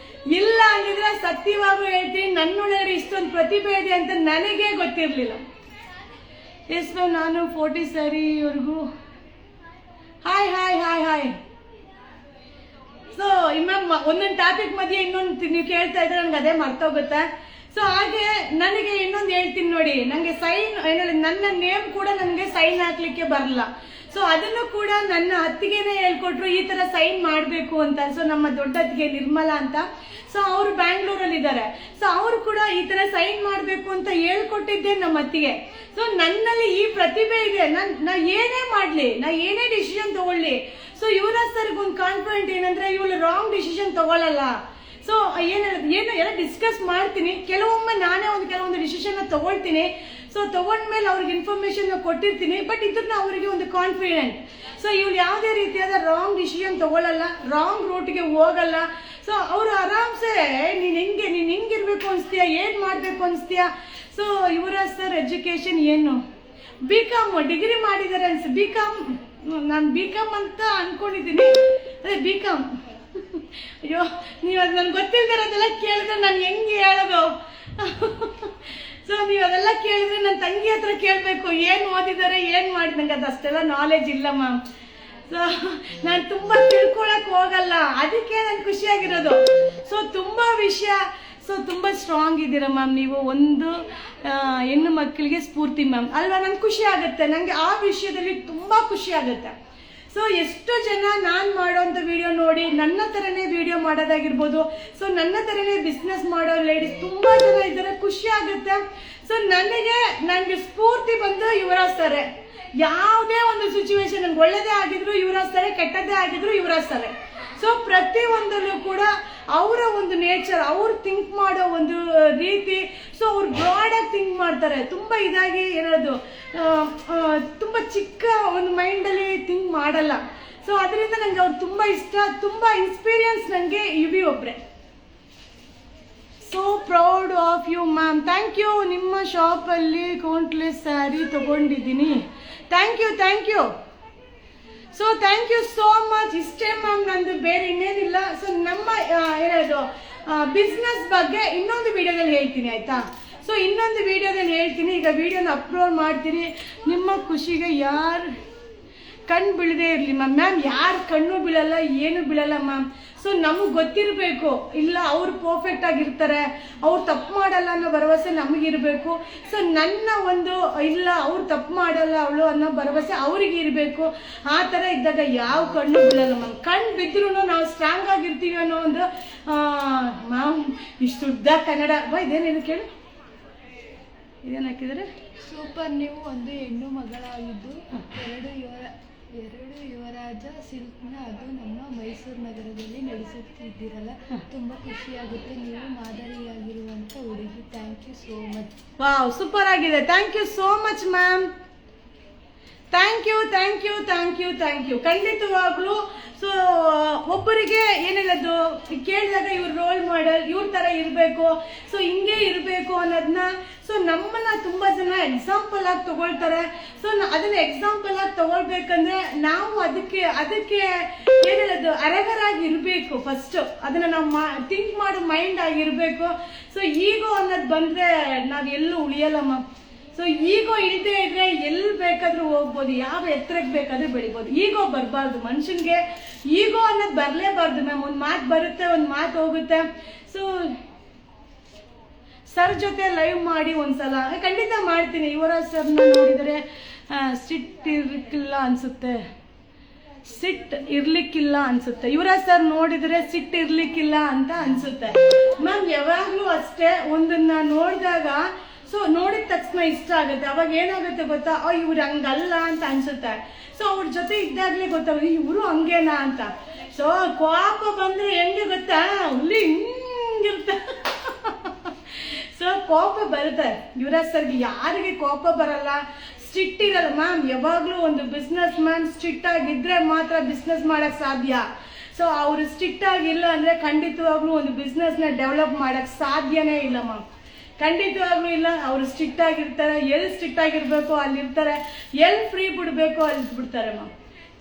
ಇಲ್ಲ ಅಂದಿದ್ರೆ ಸತ್ಯವಾಗೂ ಹೇಳ್ತೀನಿ, ನನ್ನೊಳಗಡೆ ಇಷ್ಟೊಂದು ಪ್ರತಿಭೆ ಇದೆ ಅಂತ ನನಗೆ ಗೊತ್ತಿರ್ಲಿಲ್ಲ. ಎಸ್ ಮ್ಯಾಮ್, ನಾನು 40 ಸಾರಿವರೆಗೂ. Hi hi hi hi. So ma'am, ಒಂದೊಂದು ಟಾಪಿಕ್ ಮಧ್ಯೆ ಇನ್ನೊಂದು ನೀವು ಕೇಳ್ತಾ ಇದ್ರೆ ನನ್ಗೆ ಅದೇ ಮರ್ತೋಗುತ್ತೆ. ಸೊ ಹಾಗೆ ನನಗೆ ಇನ್ನೊಂದು ಹೇಳ್ತೀನಿ ನೋಡಿ, ನನಗೆ ಸೈನ್ ನನ್ನ ನೇಮ್ ಕೂಡ ನನಗೆ ಸೈನ್ ಹಾಕ್ಲಿಕ್ಕೆ ಬರಲ್ಲ. ಸೊ ಅದನ್ನು ಕೂಡ ನನ್ನ ಅತ್ತಿಗೆನೇ ಹೇಳ್ಕೊಟ್ರು, ಈ ತರ ಸೈನ್ ಮಾಡಬೇಕು ಅಂತ. ಸೊ ನಮ್ಮ ದೊಡ್ಡ ಅತ್ತಿಗೆ ನಿರ್ಮಲಾ ಅಂತ. ಸೊ ಅವರು ಬ್ಯಾಂಗ್ಳೂರಲ್ಲಿ ಇದ್ದಾರೆ. ಸೊ ಅವರು ಕೂಡ ಈ ತರ ಸೈನ್ ಮಾಡಬೇಕು ಅಂತ ಹೇಳ್ಕೊಟ್ಟಿದ್ದೆ ನಮ್ಮ ಅತ್ತಿಗೆ. ಸೊ ನನ್ನಲ್ಲಿ ಈ ಪ್ರತಿಭೆ ಇದೆ. ನಾ ಏನೇ ಮಾಡ್ಲಿ, ನಾ ಏನೇ ಡಿಸಿಷನ್ ತಗೊಳ್ಳಿ, ಸೊ ಯುವರಾಜ್ ಸರ್ಗೆ ಒಂದು ಕಾನ್ಫಿಡೆಂಟ್ ಏನಂದ್ರೆ ಇವಳು ರಾಂಗ್ ಡಿಸಿಷನ್ ತಗೊಳ್ಳಲ್ಲ. ಸೊ ಏನು ಎಲ್ಲ ಡಿಸ್ಕಸ್ ಮಾಡ್ತೀನಿ. ಕೆಲವೊಮ್ಮೆ ನಾನೇ ಕೆಲವೊಂದು ಡಿಸಿಷನ್ ತಗೊಳ್ತೀನಿ. ಸೊ ತಗೊಂಡ್ಮೇಲೆ ಅವ್ರಿಗೆ ಇನ್ಫಾರ್ಮೇಶನ್ ಕೊಟ್ಟಿರ್ತೀನಿ. ಬಟ್ ಇದನ್ನ ಅವರಿಗೆ ಒಂದು ಕಾನ್ಫಿಡೆಂಟ್. ಸೊ ಇವ್ರು ಯಾವುದೇ ರೀತಿಯಾದ ರಾಂಗ್ ಡಿಸಿಷನ್ ತಗೊಳ್ಳಲ್ಲ, ರಾಂಗ್ ರೂಟ್ಗೆ ಹೋಗಲ್ಲ. ಸೊ ಅವರು ಆರಾಮ್ಸೆ ನೀನ್ ಹಿಂಗಿರ್ಬೇಕು ಅನ್ಸ್ತೀಯ, ಏನ್ ಮಾಡ್ಬೇಕು ಅನ್ಸ್ತೀಯ. ಸೊ ಯುವರಾಜ್ ಸರ್ ಎಜುಕೇಶನ್ ಏನು, BCom ಡಿಗ್ರಿ ಮಾಡಿದ್ದಾರೆ ಅನ್ಸ. BCom ನಾನು BCom ಅಂತ ಅಂದ್ಕೊಂಡಿದ್ದೀನಿ. ಅದೇ BCom. ಅಯ್ಯೋ, ನೀವು ಅದು ನನಗೆ ಗೊತ್ತಿಲ್ದಿರೋದೆಲ್ಲ ಕೇಳಿದ್ರೆ ನಾನು ಹೆಂಗೆ ಹೇಳೋದು? ಸೊ ನೀವು ಅದೆಲ್ಲ ಕೇಳಿದ್ರೆ ನನ್ನ ತಂಗಿ ಹತ್ರ ಕೇಳಬೇಕು, ಏನು ಓದಿದ್ದಾರೆ, ಏನು ಮಾಡಿ. ನಂಗೆ ಅದು ಅಷ್ಟೆಲ್ಲ ನಾಲೆಜ್ ಇಲ್ಲ ಮ್ಯಾಮ್. ಸೊ ನಾನು ತುಂಬ ತಿಳ್ಕೊಳಕ್ಕೆ ಹೋಗಲ್ಲ, ಅದಕ್ಕೆ ನಾನು ಖುಷಿಯಾಗಿರೋದು. ಸೊ ತುಂಬ ವಿಷಯ, ಸೊ ತುಂಬ ಸ್ಟ್ರಾಂಗ್ ಇದ್ದೀರಾ ಮ್ಯಾಮ್ ನೀವು. ಒಂದು ಹೆಣ್ಣು ಮಕ್ಕಳಿಗೆ ಸ್ಫೂರ್ತಿ ಮ್ಯಾಮ್ ಅಲ್ವಾ. ನಂಗೆ ಖುಷಿ ಆಗುತ್ತೆ, ನನಗೆ ಆ ವಿಷಯದಲ್ಲಿ ತುಂಬ ಖುಷಿ ಆಗುತ್ತೆ. ಸೊ ಎಷ್ಟೋ ಜನ ನಾನು ಮಾಡೋಂಥ ವಿಡಿಯೋ ನೋಡಿ ನನ್ನ ಥರನೇ ವಿಡಿಯೋ ಮಾಡೋದಾಗಿರ್ಬೋದು, ಸೊ ನನ್ನ ಥರನೇ ಬಿಸ್ನೆಸ್ ಮಾಡೋ ಲೇಡೀಸ್ ತುಂಬ ಜನ ಇದ್ದಾರೆ, ಖುಷಿ ಆಗುತ್ತೆ. ಸೊ ನನಗೆ ಸ್ಫೂರ್ತಿ ಬಂದು ಯುವರಾಜ್ ಸರ್. ಯಾವುದೇ ಒಂದು ಸಿಚುವೇಶನ್, ನನಗೆ ಒಳ್ಳೆಯದೇ ಆಗಿದ್ರು ಯುವರಾಜ್ ಸರ್, ಕೆಟ್ಟದ್ದೇ ಆಗಿದ್ರು ಯುವರಾಜ್ ಸರ್. ಸೊ ಪ್ರತಿಯೊಂದಲ್ಲೂ ಕೂಡ ಅವರ ಒಂದು ನೇಚರ್, ಅವ್ರು ಥಿಂಕ್ ಮಾಡೋ ಒಂದು ರೀತಿ, ಸೊ ಅವ್ರು ಬ್ರಾಡಾಗಿ ಥಿಂಕ್ ಮಾಡ್ತಾರೆ, ತುಂಬ ಇದಾಗಿ ಹೇಳೋದು, ತುಂಬ ಚಿಕ್ಕ ಒಂದು ಮೈಂಡಲ್ಲಿ ಥಿಂಕ್ ಮಾಡಲ್ಲ. ಸೊ ಅದರಿಂದ ನನಗೆ ಅವ್ರು ತುಂಬ ಇಷ್ಟ, ತುಂಬ ಇನ್ಸ್ಪೀರಿಯನ್ಸ್ ನನಗೆ ಇವಿ ಒಬ್ಬರೇ. So proud of you ma'am. Thank you. ನಿಮ್ಮ ಶಾಪಲ್ಲಿ ಕೌಂಟ್ಲೆಸ್ ಸ್ಯಾರಿ ತೊಗೊಂಡಿದ್ದೀನಿ. Thank you. So thank you so much. ಇಷ್ಟೇ ಮ್ಯಾಮ್, ನಂದು ಬೇರೆ ಇನ್ನೇನಿಲ್ಲ. ಸೊ ನಮ್ಮ ಏನದು ಬಿಸ್ನೆಸ್ ಬಗ್ಗೆ ಇನ್ನೊಂದು ವಿಡಿಯೋದಲ್ಲಿ ಹೇಳ್ತೀನಿ, ಆಯಿತಾ? ಸೊ ಇನ್ನೊಂದು ವಿಡಿಯೋದಲ್ಲಿ ಹೇಳ್ತೀನಿ. ಈಗ ವಿಡಿಯೋನ ಅಪ್ಲೋಡ್ ಮಾಡ್ತೀನಿ. ನಿಮ್ಮ ಖುಷಿಗೆ ಯಾರು ಕಣ್ಣು ಬೀಳದೇ ಇರಲಿ ಮ್ಯಾಮ್. ಯಾರು ಕಣ್ಣು ಬೀಳಲ್ಲ, ಏನು ಬೀಳಲ್ಲ ಮ್ಯಾಮ್. ಸೊ ನಮಗೆ ಗೊತ್ತಿರಬೇಕು, ಇಲ್ಲ ಅವ್ರು ಪರ್ಫೆಕ್ಟ್ ಆಗಿರ್ತಾರೆ, ಅವ್ರು ತಪ್ಪು ಮಾಡಲ್ಲ ಅನ್ನೋ ಭರವಸೆ ನಮಗಿರಬೇಕು. ಸೊ ನನ್ನ ಒಂದು ಇಲ್ಲ ಅವ್ರು ತಪ್ಪು ಮಾಡಲ್ಲ ಅವಳು ಅನ್ನೋ ಭರವಸೆ ಅವ್ರಿಗೆ ಇರಬೇಕು. ಆ ಥರ ಇದ್ದಾಗ ಯಾವ ಕಣ್ಣು ಬೀಳಲ್ಲ ಮ್ಯಾಮ್. ಕಣ್ಣು ಬಿದ್ದರೂ ನಾವು ಸ್ಟ್ರಾಂಗ್ ಆಗಿರ್ತೀವಿ ಅನ್ನೋ ಒಂದು ಮ್ಯಾಮ್. ಇಷ್ಟು ಉದ್ದ ಕನ್ನಡ ಇದೇನೇನು ಕೇಳಿ, ಇದೇನು ಹಾಕಿದರೆ? ಸೂಪರ್. ನೀವು ಒಂದು ಹೆಣ್ಣು ಮಗಳಾಗಿದ್ದು ಎರಡು ಯುವರಾಜ ಸಿಲ್ಕ್ನ ಅದು ನಮ್ಮ ಮೈಸೂರು ನಗರದಲ್ಲಿ ನಡೆಸುತ್ತಿದ್ದೀರಲ್ಲ, ತುಂಬ ಖುಷಿಯಾಗುತ್ತೆ. ನೀವು ಮಾದರಿಯಾಗಿರುವಂಥ ಹುಡುಗಿ. Thank you so much. Wow, super ಆಗಿದೆ. Thank you so much ma'am. Thank you. ಖಂಡಿತವಾಗ್ಲೂ. ಸೊ ಒಬ್ಬರಿಗೆ ಏನಿಲ್ಲದು ಕೇಳಿದಾಗ ಇವ್ರು ರೋಲ್ ಮಾಡೆಲ್, ಇವ್ರ ಥರ ಇರಬೇಕು, ಸೊ ಹಿಂಗೆ ಇರಬೇಕು ಅನ್ನೋದನ್ನ ಸೊ ನಮ್ಮನ್ನ ತುಂಬ ಜನ ಎಕ್ಸಾಂಪಲ್ ಆಗಿ ತಗೊಳ್ತಾರೆ. ಸೊ ಅದನ್ನ ಎಕ್ಸಾಂಪಲ್ ಆಗಿ ತಗೊಳ್ಬೇಕಂದ್ರೆ ನಾವು ಅದಕ್ಕೆ ಏನಿಲ್ಲದು ಅರಗರಾಗಿ ಇರಬೇಕು. ಫಸ್ಟು ಅದನ್ನ ನಾವು ಥಿಂಕ್ ಮಾಡೋ ಮೈಂಡ್ ಆಗಿರಬೇಕು. ಸೊ ಈಗೋ ಅನ್ನೋದು ಬಂದರೆ ನಾವು ಎಲ್ಲೂ ಉಳಿಯಲ್ಲಮ್ಮ. ಸೊ ಈಗೋ ಇಲ್ಲದೆ ಇದ್ರೆ ಎಲ್ಲಿ ಬೇಕಾದ್ರೂ ಹೋಗ್ಬೋದು, ಯಾವ ಎತ್ತರಕ್ಕೆ ಬೇಕಾದ್ರೂ ಬೆಳಿಬೋದು. ಈಗೋ ಬರಬಾರ್ದು ಮನುಷ್ಯನಿಗೆ. ಈಗೋ ಅನ್ನೋದು ಬರಲೇಬಾರ್ದು ಮ್ಯಾಮ್. ಒಂದು ಮಾತು ಬರುತ್ತೆ, ಒಂದು ಮಾತು ಹೋಗುತ್ತೆ. ಸೊ ಸರ್ ಜೊತೆ ಲೈವ್ ಮಾಡಿ ಒಂದ್ಸಲ ಖಂಡಿತ ಮಾಡ್ತೀನಿ. ಯುವರಾಜ್ ಸರ್ನ ನೋಡಿದರೆ ಸಿಟ್ ಇರ್ಲಿಕ್ಕಿಲ್ಲ ಅನ್ಸುತ್ತೆ. ಯುವರಾಜ್ ಸರ್ ನೋಡಿದರೆ ಸಿಟ್ ಇರ್ಲಿಕ್ಕಿಲ್ಲ ಅಂತ ಅನ್ಸುತ್ತೆ ಮ್ಯಾಮ್. ಯಾವಾಗಲೂ ಅಷ್ಟೇ, ಒಂದನ್ನ ನೋಡಿದಾಗ ಸೊ ನೋಡಿದ ತಕ್ಷಣ ಇಷ್ಟ ಆಗುತ್ತೆ. ಅವಾಗ ಏನಾಗುತ್ತೆ ಗೊತ್ತಾ, ಇವ್ರು ಹಂಗಲ್ಲ ಅಂತ ಅನ್ಸುತ್ತೆ. ಸೊ ಅವ್ರ ಜೊತೆ ಇದ್ದಾಗಲೇ ಗೊತ್ತಾಗುತ್ತೆ ಇವರು ಹಂಗೇನಾ ಅಂತ. ಸೊ ಕೋಪ ಬಂದ್ರೆ ಹೆಂಗೆ ಗೊತ್ತಾ, ಹುಲಿ ಹಿಂಗಿರುತ್ತೆ. ಸೊ ಕೋಪ ಬರುತ್ತೆ. ಯುವರಾಜ್ ಸರ್ಗೆ ಯಾರಿಗೆ ಕೋಪ ಬರಲ್ಲ, ಸ್ಟ್ರಿಕ್ಟ್ ಇರಲ್ಲ ಮ್ಯಾಮ್. ಯಾವಾಗಲೂ ಒಂದು ಬಿಸ್ನೆಸ್ ಮ್ಯಾನ್ ಸ್ಟ್ರಿಕ್ಟ್ ಆಗಿದ್ರೆ ಮಾತ್ರ ಬಿಸ್ನೆಸ್ ಮಾಡಕ್ ಸಾಧ್ಯ. ಸೊ ಅವರು ಸ್ಟ್ರಿಕ್ಟ್ ಆಗಿಲ್ಲ ಅಂದ್ರೆ ಖಂಡಿತವಾಗ್ಲೂ ಒಂದು ಬಿಸ್ನೆಸ್ನ ಡೆವಲಪ್ ಮಾಡಕ್ ಸಾಧ್ಯನೇ ಇಲ್ಲ ಮ್ಯಾಮ್. ಖಂಡಿತವಾಗ್ಲೂ ಇಲ್ಲ. ಅವರು ಸ್ಟ್ರಿಕ್ಟ್ ಆಗಿರ್ತಾರೆ, ಎಲ್ಲಿ ಸ್ಟ್ರಿಕ್ಟ್ ಆಗಿರ್ಬೇಕು ಅಲ್ಲಿರ್ತಾರೆ, ಎಲ್ಲಿ ಫ್ರೀ ಬಿಡಬೇಕು ಅಲ್ಲಿ ಬಿಡ್ತಾರೆ ಮ್ಯಾಮ್.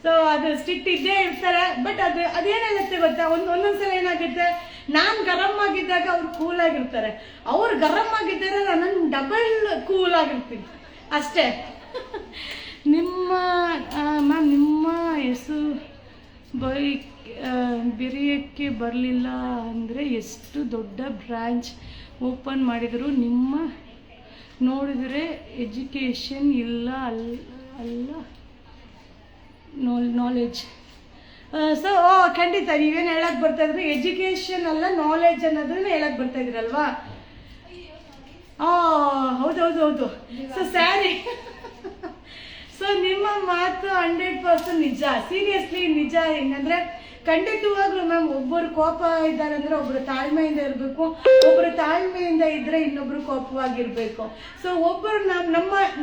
ಸೊ ಅದು ಸ್ಟ್ರಿಕ್ಟ್ ಇದ್ದೇ ಇರ್ತಾರೆ. ಬಟ್ ಅದೇನಾಗುತ್ತೆ ಗೊತ್ತಾ, ಒಂದೊಂದ್ಸಲ ಏನಾಗುತ್ತೆ, ನಾನು ಗರಂ ಆಗಿದ್ದಾಗ ಅವ್ರು ಕೂಲ್ ಆಗಿರ್ತಾರೆ, ಅವ್ರು ಗರಂ ಆಗಿದ್ದಾರೆ, ನಾನು ಡಬಲ್ ಕೂಲ್ ಆಗಿರ್ತೀನಿ ಅಷ್ಟೇ. ಮ್ಯಾಮ್ ನಿಮ್ಮ ಹೆಸರು ಬೆರೆಯೋಕ್ಕೆ ಬರಲಿಲ್ಲ ಅಂದರೆ ಎಷ್ಟು ದೊಡ್ಡ ಬ್ರಾಂಚ್ ಓಪನ್ ಮಾಡಿದರು. ನಿಮ್ಮ ನೋಡಿದರೆ ಎಜುಕೇಷನ್ ಇಲ್ಲ ಅಲ್ಲ ನಾಲೆಜ್. ಸೊ ಖಂಡಿತ ನೀವೇನು ಹೇಳಕ್ಕೆ ಬರ್ತಾಯಿದ್ರು, ಎಜುಕೇಷನ್ ಅಲ್ಲ ನಾಲೆಜ್ ಅನ್ನೋದನ್ನ ಹೇಳಕ್ಕೆ ಬರ್ತಾಯಿದ್ರಲ್ವಾ? ಹೌದು. ಸೊ ಸ್ಯಾರಿ. ಸೊ ನಿಮ್ಮ ಮಾತು 100% ನಿಜ, ಸೀರಿಯಸ್ಲಿ ನಿಜ. ಏನಂದರೆ ಖಂಡಿತವಾಗ್ಲೂ ಮ್ಯಾಮ್, ಒಬ್ಬರು ಕೋಪ ಇದ್ದಾರೆ ಅಂದರೆ ಒಬ್ಬರು ತಾಳ್ಮೆಯಿಂದ ಇರಬೇಕು, ಒಬ್ಬರು ತಾಳ್ಮೆಯಿಂದ ಇದ್ದರೆ ಇನ್ನೊಬ್ರು ಕೋಪವಾಗಿರಬೇಕು. ಸೊ ಒಬ್ಬರು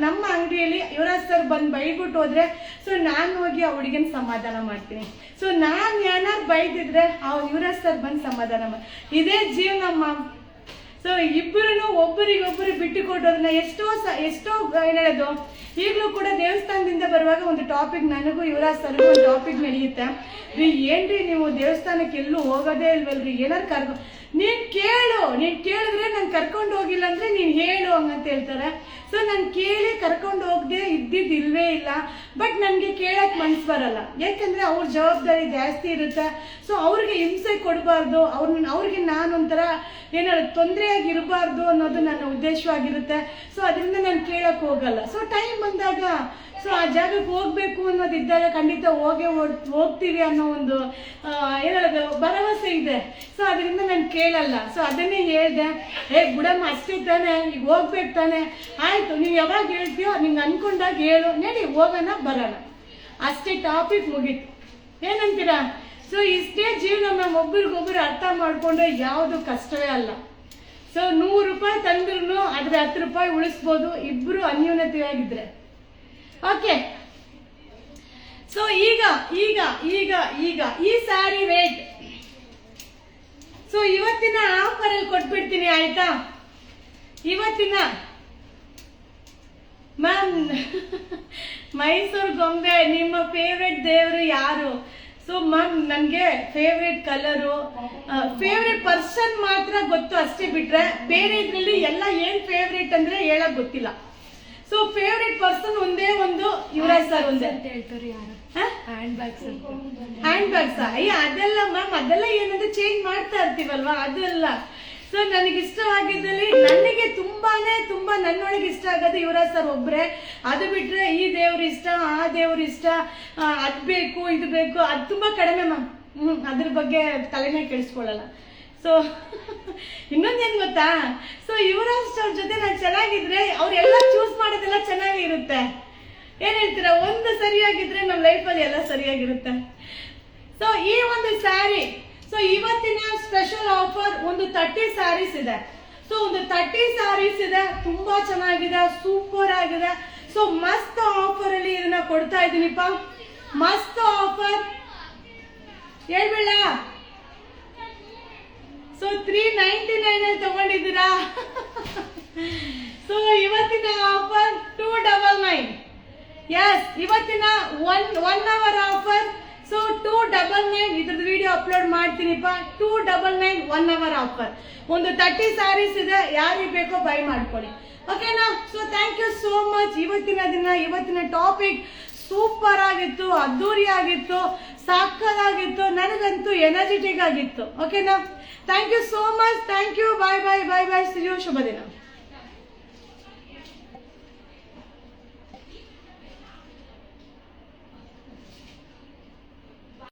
ನಮ್ಮ ಅಂಗಡಿಯಲ್ಲಿ ಯುವರಾಜ್ ಸರ್ ಬಂದು ಬೈಬಿಟ್ಟು ಹೋದರೆ ಸೊ ನಾನು ಹೋಗಿ ಆ ಹುಡುಗಿನ ಸಮಾಧಾನ ಮಾಡ್ತೀನಿ. ಸೊ ನಾನು ಏನಾರು ಬೈದಿದ್ರೆ ಯುವರಾಜ್ ಸರ್ ಬಂದು ಸಮಾಧಾನ ಮಾಡಿ, ಇದೇ ಜೀವನ ಮ್ಯಾಮ್. ಸೊ ಇಬ್ಬರು ಒಬ್ಬರಿಗೊಬ್ಬರು ಬಿಟ್ಟು ಕೊಟ್ಟೋದನ್ನ ಎಷ್ಟೋ ಏನ್ ಹೇಳೋದು, ಈಗಲೂ ಕೂಡ ದೇವಸ್ಥಾನದಿಂದ ಬರುವಾಗ ಒಂದು ಟಾಪಿಕ್ ನನಗೂ ಯುವರಾಜ್ ಸರ್ಗೂ ಒಂದು ಟಾಪಿಕ್ ನಡೆಯುತ್ತೆ. ರೀ ಏನ್ರಿ ನೀವು ದೇವಸ್ಥಾನಕ್ಕೆ ಎಲ್ಲೂ ಹೋಗೋದೇ ಇಲ್ವಲ್ರಿ, ಏನಾರು ನೀನ್ ಕೇಳಿದ್ರೆ ನಾನು ಕರ್ಕೊಂಡು ಹೋಗಿಲ್ಲ ಅಂದ್ರೆ ನೀನ್ ಹೇಳು ಹಂಗಂತ ಹೇಳ್ತಾರೆ. ಸೊ ನಾನು ಕೇಳಿ ಕರ್ಕೊಂಡು ಹೋಗದೆ ಇಲ್ವೇ ಇಲ್ಲ. ಬಟ್ ನನಗೆ ಕೇಳಕ್ ಮನ್ಸು ಬರಲ್ಲ, ಯಾಕಂದ್ರೆ ಅವ್ರ ಜವಾಬ್ದಾರಿ ಜಾಸ್ತಿ ಇರುತ್ತೆ. ಸೊ ಅವ್ರಿಗೆ ಹಿಂಸೆ ಕೊಡಬಾರ್ದು, ಅವ್ರಿಗೆ ನಾನೊಂಥರ ಏನಾದ್ರು ತೊಂದರೆಯಾಗಿರಬಾರ್ದು ಅನ್ನೋದು ನನ್ನ ಉದ್ದೇಶವಾಗಿರುತ್ತೆ. ಸೊ ಅದರಿಂದ ನಾನು ಕೇಳಕ್ ಹೋಗಲ್ಲ. ಸೊ ಟೈಮ್ ಬಂದಾಗ ಸೊ ಆ ಜಾಗಕ್ಕೆ ಹೋಗ್ಬೇಕು ಅನ್ನೋದಿದ್ದಾಗ ಖಂಡಿತ ಹೋಗ್ತೀವಿ ಅನ್ನೋ ಒಂದು ಏನಾದ್ರು ಭರವಸೆ ಇದೆ. ಸೊ ಅದರಿಂದ ನಾನು ಕೇಳಲ್ಲ. ಸೊ ಅದನ್ನೇ ಹೇಳ್ದೆ, ಬಿಡಮ್ಮ ಅಷ್ಟೇ ತಾನೆ, ಈಗ ಹೋಗ್ಬೇಕು ತಾನೆ, ಆಯ್ತು ನೀವು ಯಾವಾಗ ಹೇಳ್ತೀಯೋ ನಿಂಗೆ ಅನ್ಕೊಂಡಾಗ ಹೇಳು, ನಡಿ ಹೋಗೋಣ ಬರೋಣ, ಅಷ್ಟೇ, ಟಾಪಿಕ್ ಮುಗೀತು. ಏನಂತೀರಾ? ಸೊ ಇಷ್ಟೇ ಜೀವನ ಮ್ಯಾಮ್, ಒಬ್ರಿಗೊಬ್ರು ಅರ್ಥ ಮಾಡ್ಕೊಂಡ್ರೆ ಯಾವುದು ಕಷ್ಟವೇ ಅಲ್ಲ. ಸೊ 100 ರೂಪಾಯಿ ತಂದ್ರೂ ಅದ್ರ 10 ರೂಪಾಯಿ ಉಳಿಸ್ಬೋದು, ಇಬ್ರು ಅನ್ಯೂನ್ಯತೆಯಾಗಿದ್ರೆ. ಓಕೆ, ಸೊ ಈಗ ಈಗ ಈಗ ಈಗ ಈ ಸ್ಯಾರಿ ರೇಟ್ ಸೊ ಇವತ್ತಿನ ಆಫರ್ ಅಲ್ಲಿ ಕೊಟ್ಬಿಡ್ತೀನಿ, ಆಯ್ತಾ? ಇವತ್ತಿನ ಮ್ಯಾಮ್ ಮೈಸೂರು ಗೊಂಬೆ ನಿಮ್ಮ ಫೇವ್ರೆಟ್ ದೇವರು ಯಾರು? ಸೊ ಮ್ಯಾಮ್ ನನಗೆ ಫೇವ್ರೆಟ್ ಕಲರು, ಫೇವ್ರೆಟ್ ಪರ್ಸನ್ ಮಾತ್ರ ಗೊತ್ತು ಅಷ್ಟೇ, ಬಿಟ್ರೆ ಬೇರೆ ಇದ್ರಲ್ಲಿ ಎಲ್ಲ ಏನ್ ಫೇವ್ರೆಟ್ ಅಂದ್ರೆ ಹೇಳಕ್ ಗೊತ್ತಿಲ್ಲ. ಸೊ ಫೇವ್ರೆಟ್ ಪರ್ಸನ್ ಒಂದೇ ಒಂದು ಯುವರಾಜ್ ಸರ್ ಒಂದೇ ಅಂತ ಹೇಳ್ತಾರೆ. ಯಾರು? ಹ್ಯಾಂಡ್ ಬ್ಯಾಗ್ಸ್ ಅಯ್ಯ ಅದೆಲ್ಲ ಮ್ಯಾಮ್, ಅದೆಲ್ಲ ಏನಂದ್ರೆ ಚೇಂಜ್ ಮಾಡ್ತಾ ಇರ್ತೀವಲ್ವಾ, ಅದೆಲ್ಲ. ಸೊ ನನಗೆ ಇಷ್ಟವಾಗಿದ್ದಲ್ಲಿ ನನಗೆ ತುಂಬಾ ನನ್ನೊಳಗೆ ಇಷ್ಟ ಆಗೋದು ಯುವರಾಜ್ ಸರ್ ಒಬ್ರೆ. ಅದು ಬಿಟ್ರೆ ಈ ದೇವ್ರು ಇಷ್ಟ, ಆ ದೇವ್ರು ಇಷ್ಟ, ಅದ್ ಬೇಕು ಇದು ಬೇಕು, ಅದು ತುಂಬಾ ಕಡಿಮೆ ಮ್ಯಾಮ್. ಅದ್ರ ಬಗ್ಗೆ ತಲೆನೇ ಕೆಡಿಸ್ಕೊಳ್ಳಲ್ಲ. ಸೊ ಇನ್ನೊಂದೇನ್ ಗೊತ್ತಾ, ಸೊ ಯುವರಾಜ್ ಅವ್ರ ಜೊತೆ ನಾನು ಚೆನ್ನಾಗಿದ್ರೆ ಅವ್ರೆಲ್ಲ ಚೂಸ್ ಮಾಡೋದೆಲ್ಲ ಚೆನ್ನಾಗಿರುತ್ತೆ. ಏನ್ ಹೇಳ್ತೀರಾ? ಒಂದು ಸರಿಯಾಗಿದ್ರೆ ನಮ್ಮ ಲೈಫಲ್ಲಿ ಎಲ್ಲ ಸರಿಯಾಗಿರುತ್ತೆ. ಸೊ ಈ ಒಂದು ಸ್ಯಾರಿ, ಸೊ ಇವತ್ತಿನ ಸ್ಪೆಷಲ್ ಆಫರ್ ಒಂದು 30 ಸ್ಯಾರೀಸ್ ಇದೆ. ಸೊ ಒಂದು 30 ಸ್ಯಾರೀಸ್ ಇದೆ, ತುಂಬಾ ಚೆನ್ನಾಗಿದೆ, ಸೂಪರ್ ಆಗಿದೆ. ಸೊ ಮಸ್ತ್ ಆಫರ್ ಅಲ್ಲಿ ಇದನ್ನ ಕೊಡ್ತಾ ಇದೀನಿಪ್ಪ, ಮಸ್ತ್ ಆಫರ್ ಹೇಳ್ಬೇಡ. ಸೊ 399 ಅಲ್ಲಿ ತಗೊಂಡಿದ್ದೀರಾ. ಸೊ ಇವತ್ತಿನ ಆಫರ್ 299. ಎಸ್, ಇವತ್ತಿನ ಒನ್ ಅವರ್ ಆಫರ್. ಸೊ 299 ಇದ್ರದ್ದು ವಿಡಿಯೋ ಅಪ್ಲೋಡ್ ಮಾಡ್ತೀನಿಪ್ಪ. 299 1 ಅವರ್ ಆಫರ್. ಒಂದು 30 ಸ್ಯಾರೀಸ್ ಇದೆ, ಯಾರಿಗೆ ಬೇಕೋ ಬೈ ಮಾಡ್ಕೊಳ್ಳಿ, ಓಕೆನಾ? So thank you so much. ಇವತ್ತಿನ ಟಾಪಿಕ್ ಸೂಪರ್ ಆಗಿತ್ತು, ಅದ್ದೂರಿ ಆಗಿತ್ತು, ಸಾಕದಾಗಿತ್ತು, ನನಗಂತೂ ಎನರ್ಜೆಟಿಕ್ ಆಗಿತ್ತು. ಓಕೆನಾ? Thank you so much. Thank you. Bye bye bye bye. See you. ಶುಭ ದಿನ.